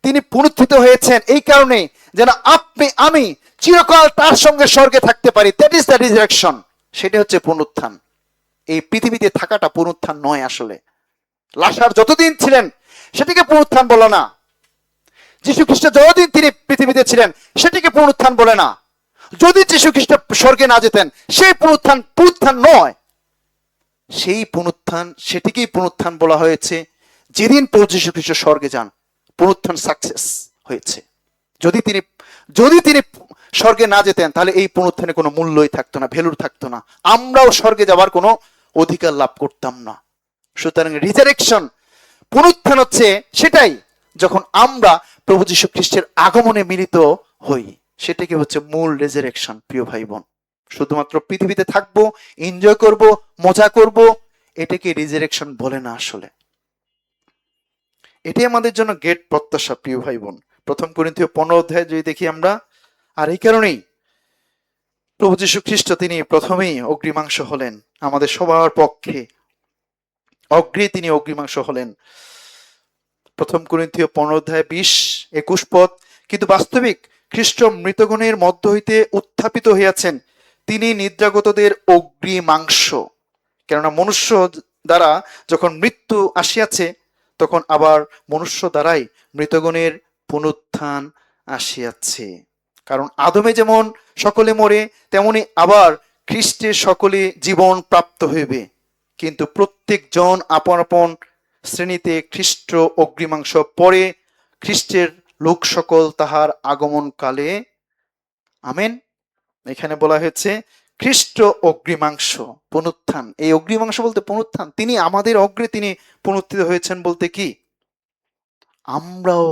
তিনি পুনরুত্থিত হয়েছেন এই কারণে যেন আপনি আমি চিরকাল তার সঙ্গে স্বর্গে থাকতে পারি। That is the resurrection. সেটা হচ্ছে পুনরুত্থান। এই পৃথিবীতে থাকাটা পুনরুত্থান নয়। আসলে লাসার যতদিন ছিলেন সেটিকে পুনরুত্থান বলে না। যীশু খ্রিস্ট যতদিন তিনি পৃথিবীতে ছিলেন সেটিকে পুনরুত্থান বলে না। যদি যীশু খ্রিস্ট স্বর্গে না যেতেন সেই পুনরুত্থান নয়। সেই পুনরুত্থান, সেটিকেই পুনরুত্থান বলা হয়েছে। যেদিন প্রভু যীশু খ্রিস্ট স্বর্গে যান পুনরুত্থান সাকসেস হয়েছে। যদি তিনি স্বর্গে না যেতেন তাহলে এই পুনরুত্থানে কোনো মূল্যই থাকতো না, ভ্যালু থাকতো না, আমরাও স্বর্গে যাওয়ার কোনো অধিকার লাভ করতাম না। সুতরাং রিজারেকশন, পুনরুত্থান হচ্ছে সেটাই যখন আমরা প্রভু যীশু খ্রিস্টের আগমনে মিলিত হই, সেটাকে হচ্ছে মূল রিজারেকশন। প্রিয় ভাই বোন, শুধুমাত্র পৃথিবীতে থাকবো, এনজয় করব, মজা করব, এটাকে রিজারেকশন বলে না। আসলে এটি আমাদের জন্য গ্রেট প্রত্যাশা। প্রিয় ভাই বোন, 1 করিন্থীয় 15 অধ্যায় যদি দেখি আমরা, আর এই কারণেই প্রভু যীশু খ্রিস্ট তিনি প্রথমেই অগ্রিমাংশ হলেন আমাদের সবার পক্ষে। তিনি অগ্রিমাংশ হলেন। 1 করিন্থীয় 15 অধ্যায় 20-21 পদ। কিন্তু বাস্তবিক খ্রিস্ট মৃতগণের মধ্য হইতে উত্থাপিত হইয়াছেন, তিনি নিদ্রাগতদের অগ্রিমাংশ। কেননা মনুষ্য দ্বারা যখন মৃত্যু আসিয়াছে, তখন আবার মনুষ্য দ্বারাই মৃতগণের পুনরুত্থান আসিয়াছে। কারণ আদমে যেমন সকলে মরে, তেমনি আবার খ্রিস্টের সকলে জীবন প্রাপ্ত হইবে। কিন্তু প্রত্যেক জন আপন আপন শ্রেণীতে খ্রিস্ট অগ্রিমাংশ, পরে খ্রিস্টের লোক সকল তাহার আগমন কালে। আমেন। এখানে বলা হয়েছে খ্রিস্ট অগ্রিমাংশ, পুনরুত্থান। এই অগ্রিমাংশ বলতে পুনরুত্থান। তিনি আমাদের অগ্রে তিনি পুনরুত্থিত হয়েছেন বলতে কি আমরাও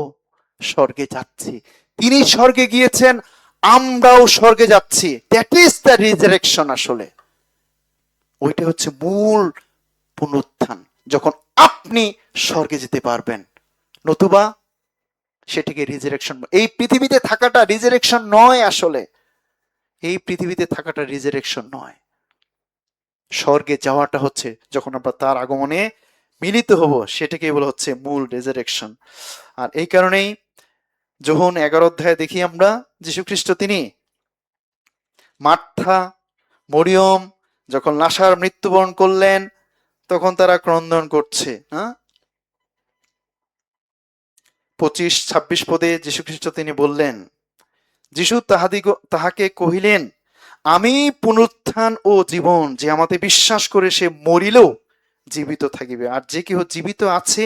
স্বর্গে যাচ্ছি। তিনি স্বর্গে গিয়েছেন, আমরাও স্বর্গে যাচ্ছি। That is the resurrection. আসলে ওইটা হচ্ছে মূল পুনরুত্থান, যখন আপনি স্বর্গে যেতে পারবেন। নতুবা সেটিকে রিজারেকশন। এই পৃথিবীতে থাকাটা রিজারেকশন নয়। আসলে এই পৃথিবীতে থাকাটা রিজারেকশন নয়। স্বর্গে যাওয়াটা হচ্ছে যখন আমরা তার আগমনে মিলিত হব, সেটাকে বলা হচ্ছে মূল রিজারেকশন। আর এই কারণেই যোহন 11 অধ্যায়ে দেখি আমরা, যীশু খ্রিস্ট তিনি মার্থা, মরিয়ম যখন লাসার মৃত্যুবরণ করলেন, তখন তারা ক্রন্দন করছে। 25-26 পদে যীশু খ্রিস্ট তিনি বললেন, যীশু তাহাকে কহিলেন, আমি পুনরুত্থান ও জীবন, যে আমাতে বিশ্বাস করে সে মরিলেও জীবিত থাকিবে, আর যে কেহ জীবিত আছে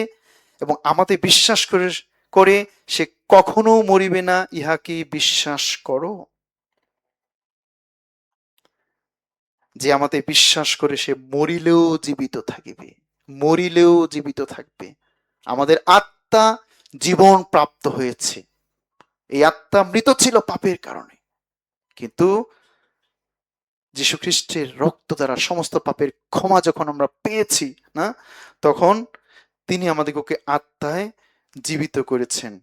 এবং আমাতে বিশ্বাস করে করে সে কখনো মরিবে না, ইহা কি বিশ্বাস করো? যে আমাতে বিশ্বাস করে সে মরিলেও জীবিত থাকিবে, মরিলেও জীবিত থাকবে। আমাদের আত্মা জীবন প্রাপ্ত হয়েছে। এই আত্মা মৃত ছিল পাপের কারণে, কিন্তু যীশু খ্রিস্টের রক্ত দ্বারা সমস্ত পাপের ক্ষমা যখন আমরা পেয়েছি না, তখন তিনি আমাদেরকে আত্মায় জীবিত করেছেন।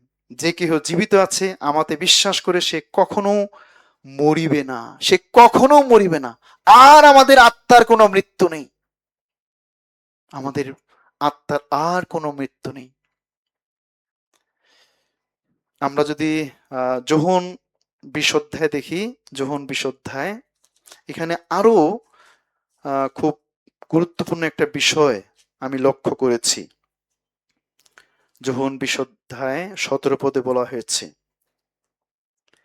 যে কেহ জীবিত আছে আমাতে বিশ্বাস করে সে কখনো মরিবে না, সে কখনো মরিবে না। আর আমাদের আত্মার কোনো মৃত্যু নেই, আমাদের আত্মার আর কোনো মৃত্যু নেই। আমরা যদি যোহন 20 অধ্যায় দেখি, যোহন 20 অধ্যায়, এখানে আরো খুব গুরুত্বপূর্ণ একটা বিষয় আমি লক্ষ্য করেছি। যোহন 20 অধ্যায় 17 পদে বলা হয়েছে,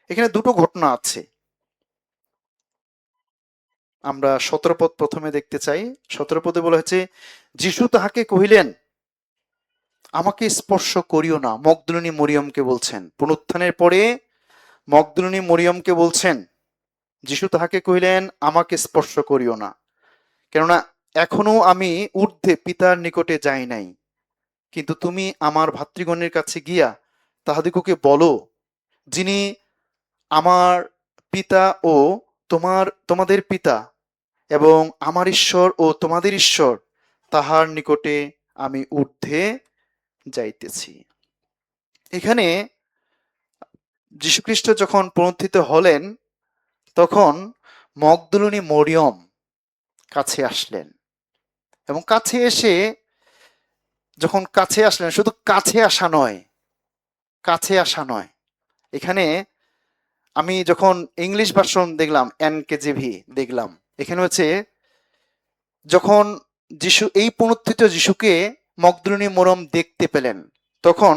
এখানে দুটো ঘটনা আছে। আমরা 17 পদ প্রথমে দেখতে চাই। 17 পদে বলা হয়েছে, যিশু তাহাকে কহিলেন, আমাকে স্পর্শ করিও না। মগদলিনী মরিয়মকে বলছেন, পুনরুত্থানের পরে মগদলিনী মরিয়মকে বলছেন, যিশু তাহাকে কহিলেন, আমাকে স্পর্শ করিও না, কেননা এখনো আমি ঊর্ধ্বে পিতার নিকটে যাই নাই। কিন্তু তুমি আমার ভাতৃগণের কাছে গিয়া তাহাদিগকে বলো, যিনি আমার পিতা ও তোমাদের পিতা এবং আমার ঈশ্বর ও তোমাদের ঈশ্বর, তাহার নিকটে আমি ঊর্ধ্বে যাইতেছি। এখানে যীশুখ্রিস্ট যখন পুনরুত্থিত হলেন, তখন মগদলিনী মরিয়ম কাছে আসলেন, এবং কাছে এসে যখন কাছে আসলেন, শুধু কাছে আসা নয়, কাছে আসা নয়, এখানে আমি যখন ইংলিশ ভার্সন দেখলাম, NKJV দেখলাম, এখানে হচ্ছে যখন যিশু এই পুনরুত্থিত যিশুকে মগদলিনী মরিয়ম দেখতে পেলেন, তখন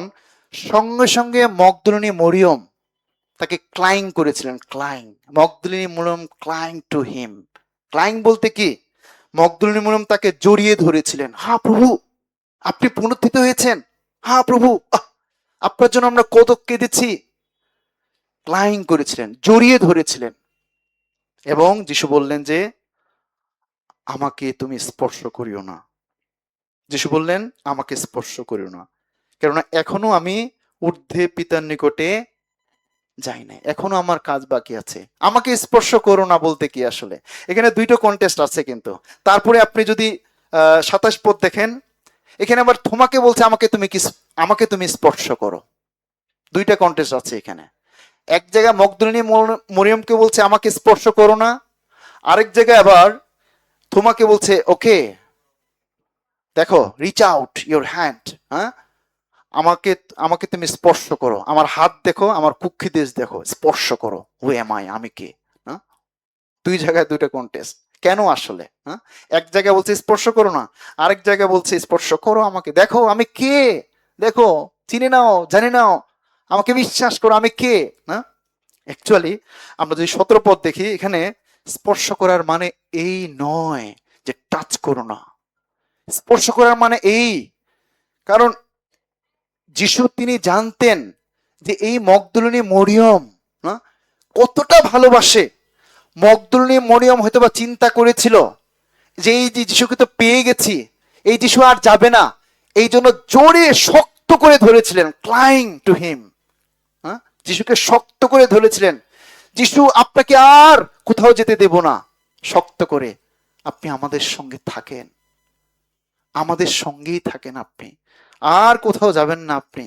সঙ্গে সঙ্গে মগদলিনী মরিয়ম তাকে ক্লাইং করেছিলেন। Flying, Magdalene Mariam flying to him. Flying বলতে কি, মগদলিনী মরিয়ম তাকে জড়িয়ে ধরেছিলেন। হ্যাঁ প্রভু, আপনি পুনরুত্থিত হয়েছেন। হ্যাঁ প্রভু, আপনার জন্য আমরা কত কেঁদেছি। ক্লাইং করেছিলেন, জড়িয়ে ধরেছিলেন। এবং যিশু বললেন যে, আমাকে তুমি স্পর্শ করিও না। যিশু বললেন, আমাকে স্পর্শ করিও না, কেননা এখনো আমি ঊর্ধ্বে পিতার নিকটে যাই নাই, এখনো আমার কাজ বাকি আছে। আমাকে স্পর্শ করো না বলতে কি আসলে, এখানে দুইটা কন্টেস্ট আছে কিন্তু। তারপরে আপনি যদি 27 পদ দেখেন, এখানে আবার তোমাকে বলছে, আমাকে তুমি স্পর্শ করো। দুইটা কন্টেস্ট আছে এখানে। এক জায়গায় মগদলিনী মরিয়মকে বলছে আমাকে স্পর্শ করো না, আরেক জায়গায় আবার তোমাকে বলছে ওকে, দেখো, রিচ আউট ইউর হ্যান্ড, হ্যাঁ, আমাকে আমাকে তুমি স্পর্শ করো, আমার হাত দেখো, আমার কুক্ষি দেশ দেখো, স্পর্শ করো। হু এম আই, আমি কে? হ্যাঁ, দুই জায়গায় দুইটা কন্টেস্ট। কেন আসলে? হ্যাঁ, এক জায়গায় বলছে স্পর্শ করো না, আরেক জায়গায় বলছে স্পর্শ করো আমাকে, দেখো আমি কে, দেখো, চিনে নাও, জানে নাও, আমাকে বিশ্বাস করো, আমি কে। না, অ্যাকচুয়ালি আমরা যদি 17 পদ দেখি, এখানে স্পর্শ করার মানে এই নয় যে টাচ করো না। স্পর্শ করার মানে এই, কারণ যিশু তিনি জানতেন যে এই মগদলিনী মরিয়ম কতটা ভালোবাসে। মগদলিনী মরিয়ম হয়তোবা চিন্তা করেছিল যে এই যে যিশুকে তো পেয়ে গেছি, এই যিশু আর যাবে না, এই জন্য জোরে শক্ত করে ধরেছিলেন, ক্লাইং টু হিম। যিশুকে শক্ত করে ধরেছিলেন, যিশু আপনাকে আর কোথাও যেতে দেব না, শক্ত করে আপনি আমাদের সঙ্গে থাকেন, আমাদের সঙ্গেই থাকেন, আপনি আর কোথাও যাবেন না, আপনি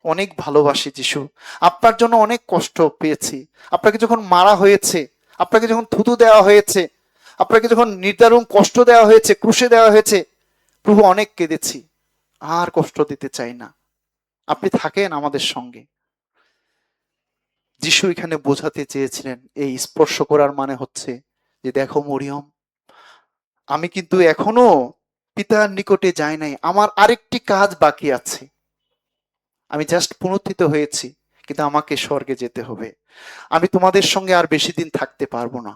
অনেক ভালোবাসি যিশু, আপনার জন্য অনেক কষ্ট পেয়েছি, আপনাকে যখন মারা হয়েছে, আপনাকে যখন থুতু দেওয়া হয়েছে, আপনাকে যখন নির্দারুণ কষ্ট দেওয়া হয়েছে, ক্রুশে দেওয়া হয়েছে, প্রভু অনেক কেঁদেছি, আর কষ্ট দিতে চাই না, আপনি থাকেন আমাদের সঙ্গে। যিশু এখানে বোঝাতে চেয়েছিলেন এই স্পর্শ করার মানে হচ্ছে যে দেখো মরিয়ম, আমি কিন্তু এখনো পিতার নিকটে যাই নাই, আমার আরেকটি কাজ বাকি আছে, আমি জাস্ট পুনরুত্থিত হয়েছি, কিন্তু আমাকে স্বর্গে যেতে হবে। আমি তোমাদের সঙ্গে আর বেশি দিন থাকতে পারবো না।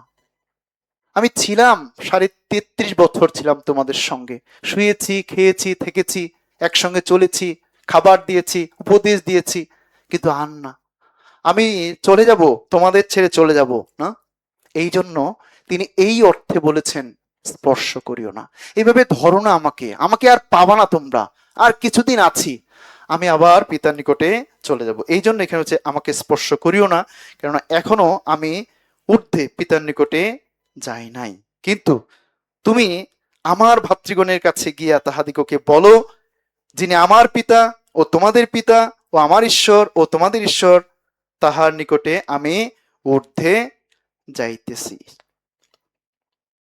আমি ছিলাম 33.5 বছর ছিলাম তোমাদের সঙ্গে, শুয়েছি, খেয়েছি, থেকেছি, একসঙ্গে চলেছি, খাবার দিয়েছি, উপদেশ দিয়েছি, কিন্তু আর না। আমি চলে যাব, তোমাদের ছেড়ে চলে যাব না। এই জন্য তিনি এই অর্থে বলেছেন, স্পর্শ করিও না, এইভাবে ধরো না আমাকে, আমাকে আর পাবা না তোমরা, আর কিছুদিন আছি, আমি আবার পিতার নিকটে চলে যাব। এই জন্য এখানে হচ্ছে আমাকে স্পর্শ করিও না, কেননা এখনো আমি ঊর্ধ্বে পিতার নিকটে যাই নাই। কিন্তু তুমি আমার ভাতৃগণের কাছে গিয়া তাহাদিগকে বলো, যিনি আমার পিতা ও তোমাদের পিতা ও আমার ঈশ্বর ও তোমাদের ঈশ্বর, তাহার নিকটে আমি ঊর্ধ্বে যাইতেছি।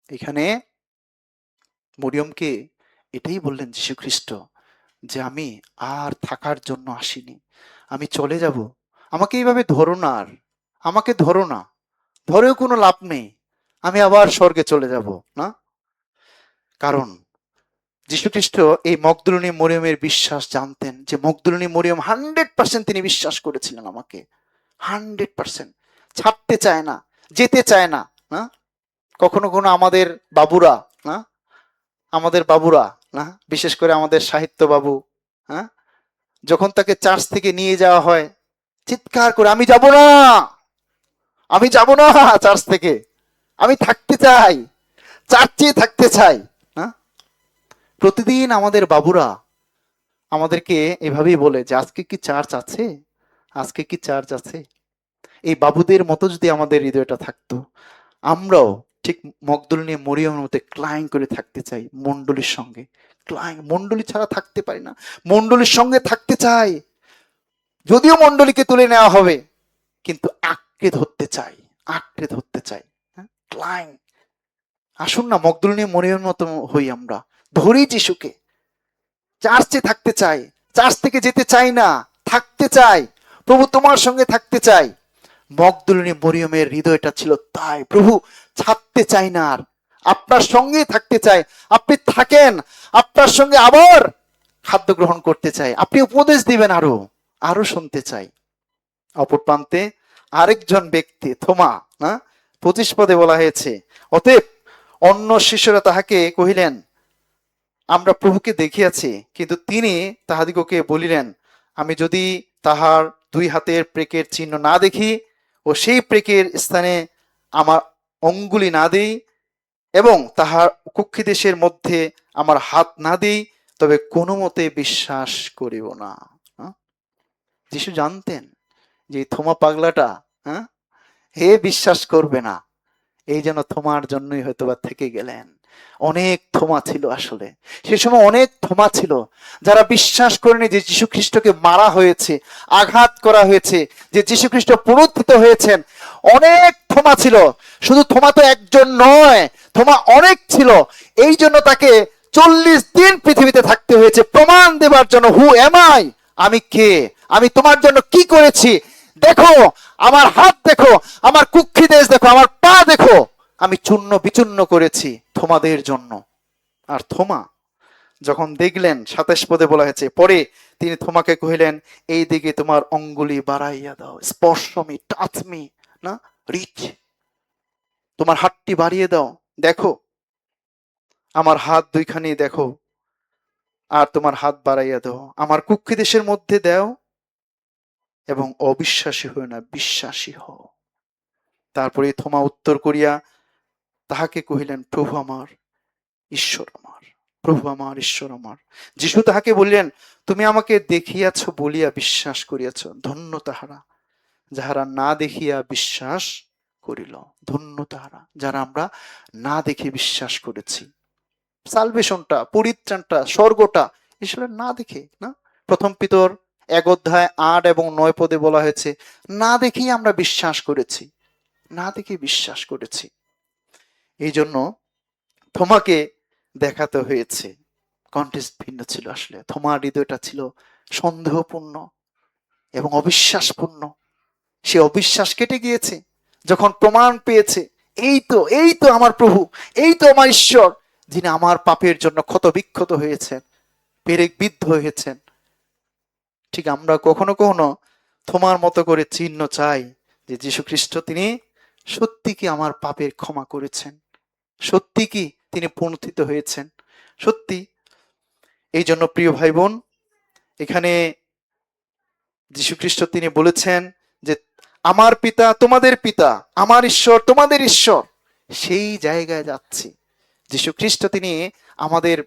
এখানে মরিয়মকে এটাই বললেন যীশু খ্রিস্ট, যে আমি আর থাকার জন্য আসিনি, আমি চলে যাব, আমাকে এইভাবে ধরো না, আর আমাকে ধরো না, ধরেও কোনো লাভ নেই, আমি আবার স্বর্গে চলে যাব না। কারণ যীশু খ্রিস্ট এই মগদলিনী মরিয়মের বিশ্বাস জানতেন, যে মগদলিনী মরিয়ম 100% তিনি বিশ্বাস করেছিলেন আমাকে, 100% ছাড়তে চায় না, যেতে চায় না। না, কখনো কোনো আমাদের বাবুরা, না, আমাদের বাবুরা, না, বিশেষ করে আমাদের সাহিত্য বাবু, হ্যাঁ, যখন তাকে চার্চ থেকে নিয়ে যাওয়া হয়, চিৎকার করে, আমি যাব না, আমি যাব না চার্চ থেকে, আমি থাকতে চাই, চার্চে থাকতে চাই। হ্যাঁ, প্রতিদিন আমাদের বাবুরা আমাদেরকে এভাবেই বলে যে আজকে কি চার্চ আছে, আজকে কি চার্চ আছে। এই বাবুদের মতো যদি আমাদের হৃদয়টা থাকতো, আমরাও ঠিক মগদলিনী মরিয়মের মতো ক্লাইং করে থাকতে চাই মণ্ডলীর সঙ্গে। ক্লাইং, মণ্ডলী ছাড়া থাকতে পারি না, মণ্ডলীর সঙ্গে থাকতে চাই, যদিও মণ্ডলীকে তুলে নেওয়া হবে, কিন্তু আঁকড়ে ধরতে চাই, আঁকড়ে ধরতে চাই। হ্যাঁ, ক্লাইং। আসুন না মগদলিনী মরিয়মের মতো হই আমরা, ধরি যিশুকে, চার্চে থাকতে চাই, চার্চ থেকে যেতে চাই না, থাকতে চাই, প্রভু তোমার সঙ্গে থাকতে চাই। মগদলিনী মরিয়মের হৃদয়টা ছিল তাই, প্রভু ছাড়তে চাই না, আর আপনার সঙ্গেই থাকতে চাই, আপনি থাকেন, আপনার সঙ্গে আবার খাদ্য গ্রহণ করতে চাই, আপনি উপদেশ দিবেন, আরো আরো শুনতে চাই। অপর প্রান্তে আরেকজন ব্যক্তি থোমা, না, 25 পদে বলা হয়েছে, অতএব অন্য শিষ্যরা তাহাকে কহিলেন, আমরা প্রভুকে দেখিয়াছি। কিন্তু তিনি তাহাদিগকে বলিলেন, আমি যদি তাহার 2 হাতের প্রেকের চিহ্ন না দেখি ও সেই প্রেকের স্থানে আমার অঙ্গুলি না দেই এবং তাহার কুক্ষিদেশের মধ্যে আমার হাত না দেই, তবে কোনো মতে বিশ্বাস করিব না। যিশু জানতেন যে থোমা পাগলাটা, হ্যাঁ, হে বিশ্বাস করবে না, এই যেন থোমার জন্যই হয়তোবা থেকে গেলেন। অনেক থোমা ছিল, আসলে সে সময় অনেক থোমা ছিল যারা বিশ্বাস করেনি যে যীশু খ্রিস্টকে মারা হয়েছে, আঘাত করা হয়েছে, যে যীশু খ্রিস্ট পুনরুত্থিত হয়েছেন। অনেক থোমা ছিল, শুধু থোমা তো একজন নয়, থোমা অনেক ছিল। এই জন্য তাকে 40 দিন পৃথিবীতে থাকতে হয়েছে প্রমাণ দেবার জন্য, হু এম আই, আমি কে, আমি তোমার জন্য কি করেছি, দেখো আমার হাত, দেখো আমার কুক্ষি দেশ, দেখো আমার পা, দেখো আমি চূর্ণ বিচূর্ণ করেছি তোমাদের জন্য। আর থোমা যখন দেখলেন, 27 পদে বলা হয়েছে, পরে তিনি থোমাকে কহিলেন, এই দিকে তোমার অঙ্গুলি বাড়াইয়া দাও, স্পর্শ মি, টাচ মি, না, রিচ, তোমার হাতটি বাড়িয়ে দাও, দেখো আমার হাত দুইখানি দেখো, আর তোমার হাত বাড়াইয়া দাও, আমার কুক্ষি দেশের মধ্যে দাও, এবং অবিশ্বাসী হও না, বিশ্বাসী হও। তারপরে থোমা উত্তর করিয়া তাহাকে কহিলেন, প্রভু আমার, ঈশ্বর আমার, প্রভু আমার, ঈশ্বর আমার। যিশু তাহাকে বললেন, তুমি আমাকে দেখিয়াছ বলিয়া বিশ্বাস করিয়াছ, ধন্য তাহারা যাহারা না দেখিয়া বিশ্বাস করিল। ধন্য তাহারা যারা আমরা না দেখে বিশ্বাস করেছি। সালভেশনটা, পরিত্রাণটা, স্বর্গটা আসলে না দেখে, না। প্রথম পিতর 1 অধ্যায় 8 এবং 9 পদে বলা হয়েছে, না দেখেই আমরা বিশ্বাস করেছি, না দেখে বিশ্বাস করেছি। এই জন্য থোমাকে দেখাতে হয়েছে। কন্টেক্সট ভিন্ন ছিল, আসলে থোমার হৃদয়টা ছিল সন্দেহপূর্ণ এবং অবিশ্বাসপূর্ণ। সে অবিশ্বাস কেটে গিয়েছে যখন প্রমাণ পেয়েছে, এই তো আমার প্রভু, এই তো আমার ঈশ্বর, যিনি আমার পাপের জন্য ক্ষত বিক্ষত হয়েছেন, পেরেক বিদ্ধ হয়েছেন। ঠিক আমরা কখনো কখনো তোমার মতো করে চিহ্ন চাই যে যীশু খ্রিস্ট তিনি সত্যি কি আমার পাপের ক্ষমা করেছেন, সত্যি কি তিনি পুনরুত্থিত হয়েছেন, সত্যি। এই জন্য প্রিয় ভাই বোন, এখানে যীশু খ্রিস্ট তিনি বলেছেন যে আমার পিতা তোমাদের পিতা, আমার ঈশ্বর তোমাদের ঈশ্বর। সেই জায়গায় যাচ্ছি। যীশু খ্রিস্ট তিনি আমাদের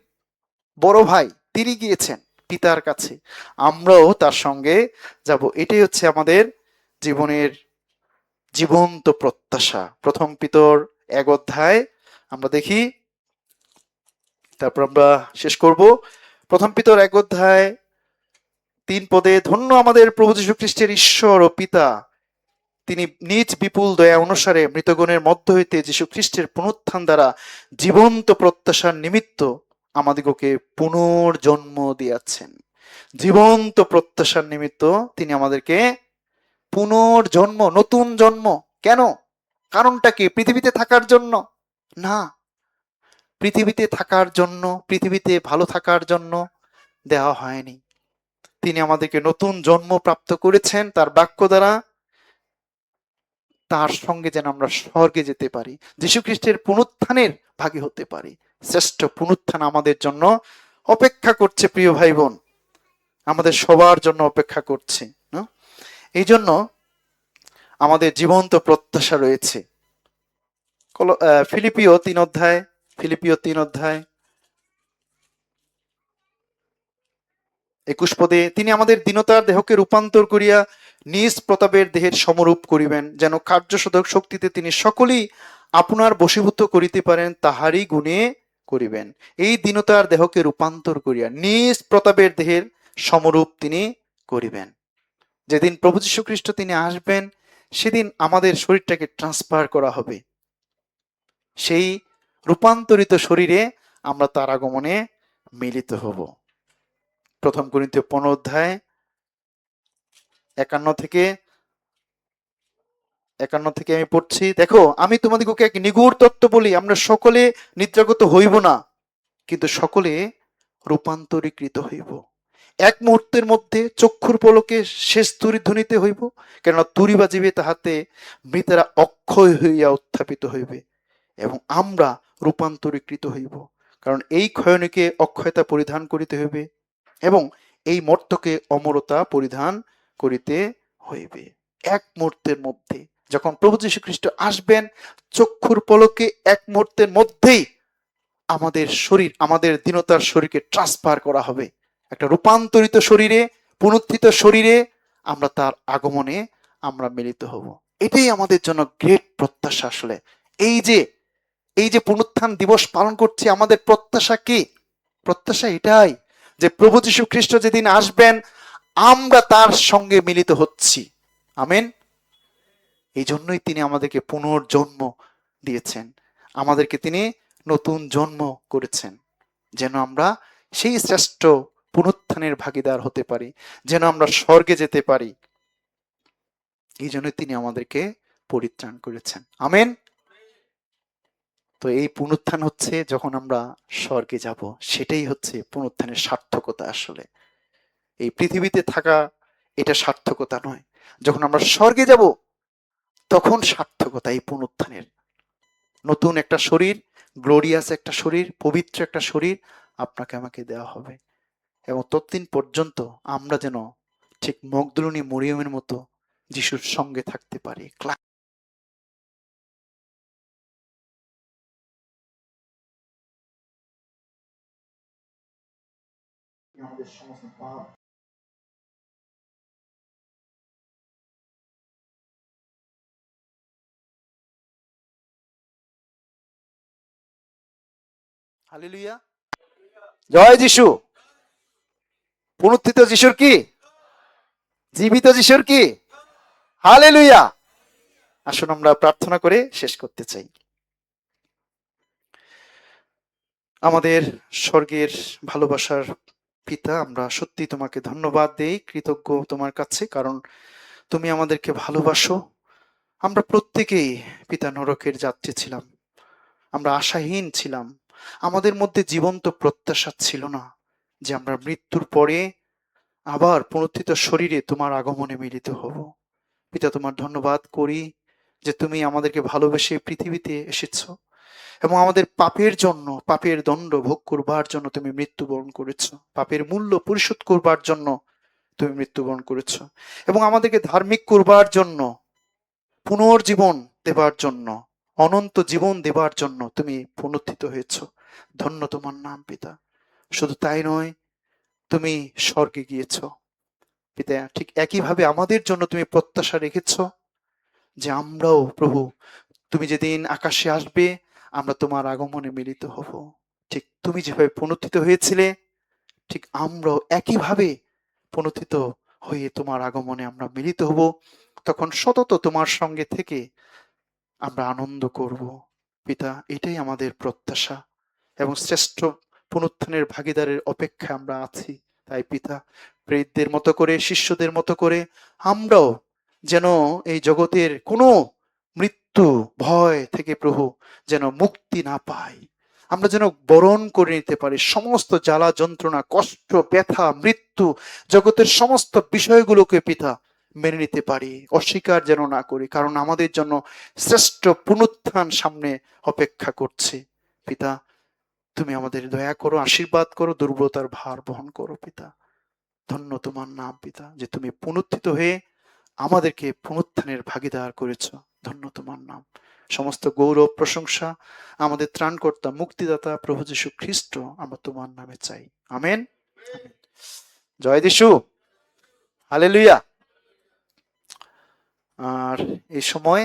বড় ভাই, তিনি গিয়েছেন পিতার কাছে, আমরাও তার সঙ্গে যাব। এটাই হচ্ছে আমাদের জীবনের জীবন্ত প্রত্যাশা। প্রথম পিতর 1 অধ্যায় আমরা দেখি, তারপর আমরা শেষ করব। প্রথম পিতর 1 অধ্যায় 3 পদে, ধন্য আমাদের প্রভু যীশু খ্রিস্টের ঈশ্বর ও পিতা, তিনি নিজ বিপুল দয়া অনুসারে মৃতগণের মধ্য হইতে যীশু খ্রিস্টের পুনরুত্থান দ্বারা জীবন্ত প্রত্যাশার নিমিত্ত আমাদিগকে পুনর্জন্ম দিয়াছেন। জীবন্ত প্রত্যাশার নিমিত্ত তিনি আমাদেরকে পুনর্জন্ম, নতুন জন্ম। কেন? কারণটা কি? পৃথিবীতে থাকার জন্য না, পৃথিবীতে থাকার জন্য, পৃথিবীতে ভালো থাকার জন্য দেওয়া হয়নি। তিনি আমাদেরকে নতুন জন্ম প্রাপ্ত করেছেন তার বাক্য দ্বারা, তার সঙ্গে যেন আমরা স্বর্গে যেতে পারি, যীশু খ্রিস্টের পুনরুত্থানের ভাগী হতে পারি। শ্রেষ্ঠ পুনরুত্থান আমাদের জন্য অপেক্ষা করছে প্রিয় ভাই বোন, আমাদের সবার জন্য অপেক্ষা করছে। এই জন্য আমাদের জীবন্ত প্রত্যাশা রয়েছে। ফিলিপিও 3 অধ্যায়, ফিলিপিও 3 অধ্যায় 21 পদে, তিনি আমাদের দীনতার দেহকে রূপান্তর করিয়া নিজ প্রতাপের দেহের সমরূপ করিবেন, যেন কার্যসাধক শক্তিতে তিনি সকলেই আপনার বশীভূত করিতে পারেন, তাহারই গুণে করিবেন। এই দীনতার দেহকে রূপান্তর করিয়া নিজ প্রতাপের দেহের সমরূপ তিনি করিবেন। যেদিন প্রভু যীশু খ্রিস্ট তিনি আসবেন, সেদিন আমাদের শরীরটাকে ট্রান্সফার করা হবে। সেই রূপান্তরিত শরীরে আমরা তার আগমনে মিলিত হব। প্রথম করিন্থীয় 15 অধ্যায় 51 থেকে আমি পড়ছি। দেখো, আমি তোমাদিগকে এক নিগূঢ় তত্ত্ব বলি, আমরা সকলে নিদ্রাগত হইব না, কিন্তু সকলে রূপান্তরীকৃত হইব। এক মুহূর্তের মধ্যে চক্ষুর পলকে শেষ তুরি ধ্বনিতে হইব, কেননা তুরি বাজিবে, তাহাতে মৃতেরা অক্ষয় হইয়া উত্থাপিত হইবে এবং আমরা রূপান্তরীকৃত হইব। কারণ এই ক্ষয়নীকে অক্ষয়তা পরিধান করিতে হইবে এবং এই মর্ত্যকে অমরতা পরিধান করিতে হইবে। এক মুহূর্তের মধ্যে যখন প্রভু যীশু খ্রিস্ট আসবেন, চক্ষুর পলকে এক মুহূর্তের মধ্যেই আমাদের শরীর, আমাদের দীনতার শরীরকে ট্রান্সফার করা হবে একটা রূপান্তরিত শরীরে, পুনরুত্থিত শরীরে। আমরা তার আগমনে আমরা মিলিত হব। এটাই আমাদের জন্য গ্রেট প্রত্যাশা। আসলে এই যে পুনরুত্থান দিবস পালন করছি, আমাদের প্রত্যাশা কি? প্রত্যাশা এটাই যে প্রভু যীশু খ্রিস্ট যেদিন আসবেন, আমরা তার সঙ্গে মিলিত হচ্ছি। আমেন। এই জন্যই তিনি আমাদেরকে পুনর্জন্ম দিয়েছেন, আমাদেরকে তিনি নতুন জন্ম করেছেন, যেন আমরা সেই শ্রেষ্ঠ পুনরুত্থানের ভাগীদার হতে পারি, যেন আমরা স্বর্গে যেতে পারি। এই জন্যই তিনি আমাদেরকে পরিত্রাণ করেছেন। আমেন। তো এই পুনরুত্থান হচ্ছে যখন আমরা স্বর্গে যাব, সেটাই হচ্ছে পুনরুত্থানের সার্থকতা। আসলে এই পৃথিবীতে থাকা এটা সার্থকতা নয়, যখন আমরা স্বর্গে যাব তখন সার্থকতা এই পুনরুত্থানের। নতুন একটা শরীর, গ্লোরিয়াস একটা শরীর, পবিত্র একটা শরীর আপনাকে আমাকে দেওয়া হবে। এবং ততদিন পর্যন্ত আমরা যেন ঠিক মগদলিনী মরিয়মের মতো যিশুর সঙ্গে থাকতে পারি। আমাদের সমস্ত পাপ হালেলুয়া, জয় যিশু। পুনরুত্থিত যিশুর কি? জীবিত যিশুর কি? হালেলুয়া। আসুন আমরা প্রার্থনা করে শেষ করতে চাই। আমাদের স্বর্গের ভালোবাসার পিতা, আমরা সত্যি তোমাকে ধন্যবাদ দেই, কৃতজ্ঞ তোমার কাছে, কারণ তুমি আমাদেরকে ভালোবাসো। আমরা প্রত্যেকেই পিতা নরকের যাত্রী ছিলাম, আমরা আশাহীন ছিলাম, আমাদের মধ্যে জীবন্ত প্রত্যাশা ছিল না যে আমরা মৃত্যুর পরে আবার পুনরুত্থিত শরীরে তোমার আগমনে মিলিত হব। পিতা, তোমার ধন্যবাদ করি যে তুমি আমাদেরকে ভালোবেসে পৃথিবীতে এসেছো এবং আমাদের পাপের জন্য, পাপের দণ্ড ভোগ করবার জন্য তুমি মৃত্যুবরণ করেছো, পাপের মূল্য পরিশোধ করবার জন্য তুমি মৃত্যুবরণ করেছো এবং আমাদেরকে ধার্মিক করবার জন্য, পুনর্জীবন দেবার জন্য, অনন্ত জীবন দেবার জন্য তুমি পুনরুত্থিত হয়েছো। ধন্য তোমার নাম পিতা। শুধু তাই নয়, তুমি স্বর্গে গিয়েছো পিতা। ঠিক একইভাবে আমাদের জন্য তুমি প্রত্যাশা রেখেছো যে আমরাও প্রভু, তুমি যেদিন আকাশে আসবে আমরা তোমার আগমনে মিলিত হব। ঠিক তুমি যেভাবে পুনরুত্থিত হয়েছিলে, ঠিক আমরাও একইভাবে পুনরুত্থিত হয়ে তোমার আগমনে আমরা মিলিত হব। তখন সতত তোমার সঙ্গে থেকে আমরা আনন্দ করব পিতা। এটাই আমাদের প্রত্যাশা এবং শ্রেষ্ঠ পুনরুত্থানের ভাগীদারের অপেক্ষা আমরা আছি। তাই পিতা, প্রেরিতদের মতো করে, শিষ্যদের মতো করে আমরাও যেন এই জগতের কোনো মৃত্যু ভয় থেকে প্রভু যেন মুক্তি না পাই, আমরা যেন বরণ করে নিতে পারি সমস্ত জ্বালা যন্ত্রণা, কষ্ট, ব্যথা, মৃত্যু, জগতের সমস্ত বিষয়গুলোকে পিতা মেনে নিতে পারি, অস্বীকার যেন না করি, কারণ আমাদের জন্য শ্রেষ্ঠ পুনরুত্থান সামনে অপেক্ষা করছে। পিতা, তুমি আমাদের দয়া করো, আশীর্বাদ করো, দুর্বলতার ভার বহন করো পিতা। ধন্য তোমার নাম পিতা, যে তুমি পুনরুত্থিত হয়ে আমাদেরকে পুনরুত্থানের ভাগীদার করেছ। ধন্য তোমার নাম। সমস্ত গৌরব প্রশংসা আমাদের ত্রাণকর্তা মুক্তিদাতা প্রভু যীশু খ্রিস্ট আমরা তোমার নামে চাই। আমেন। জয় যিশু। হালেলুয়া। আর এই সময়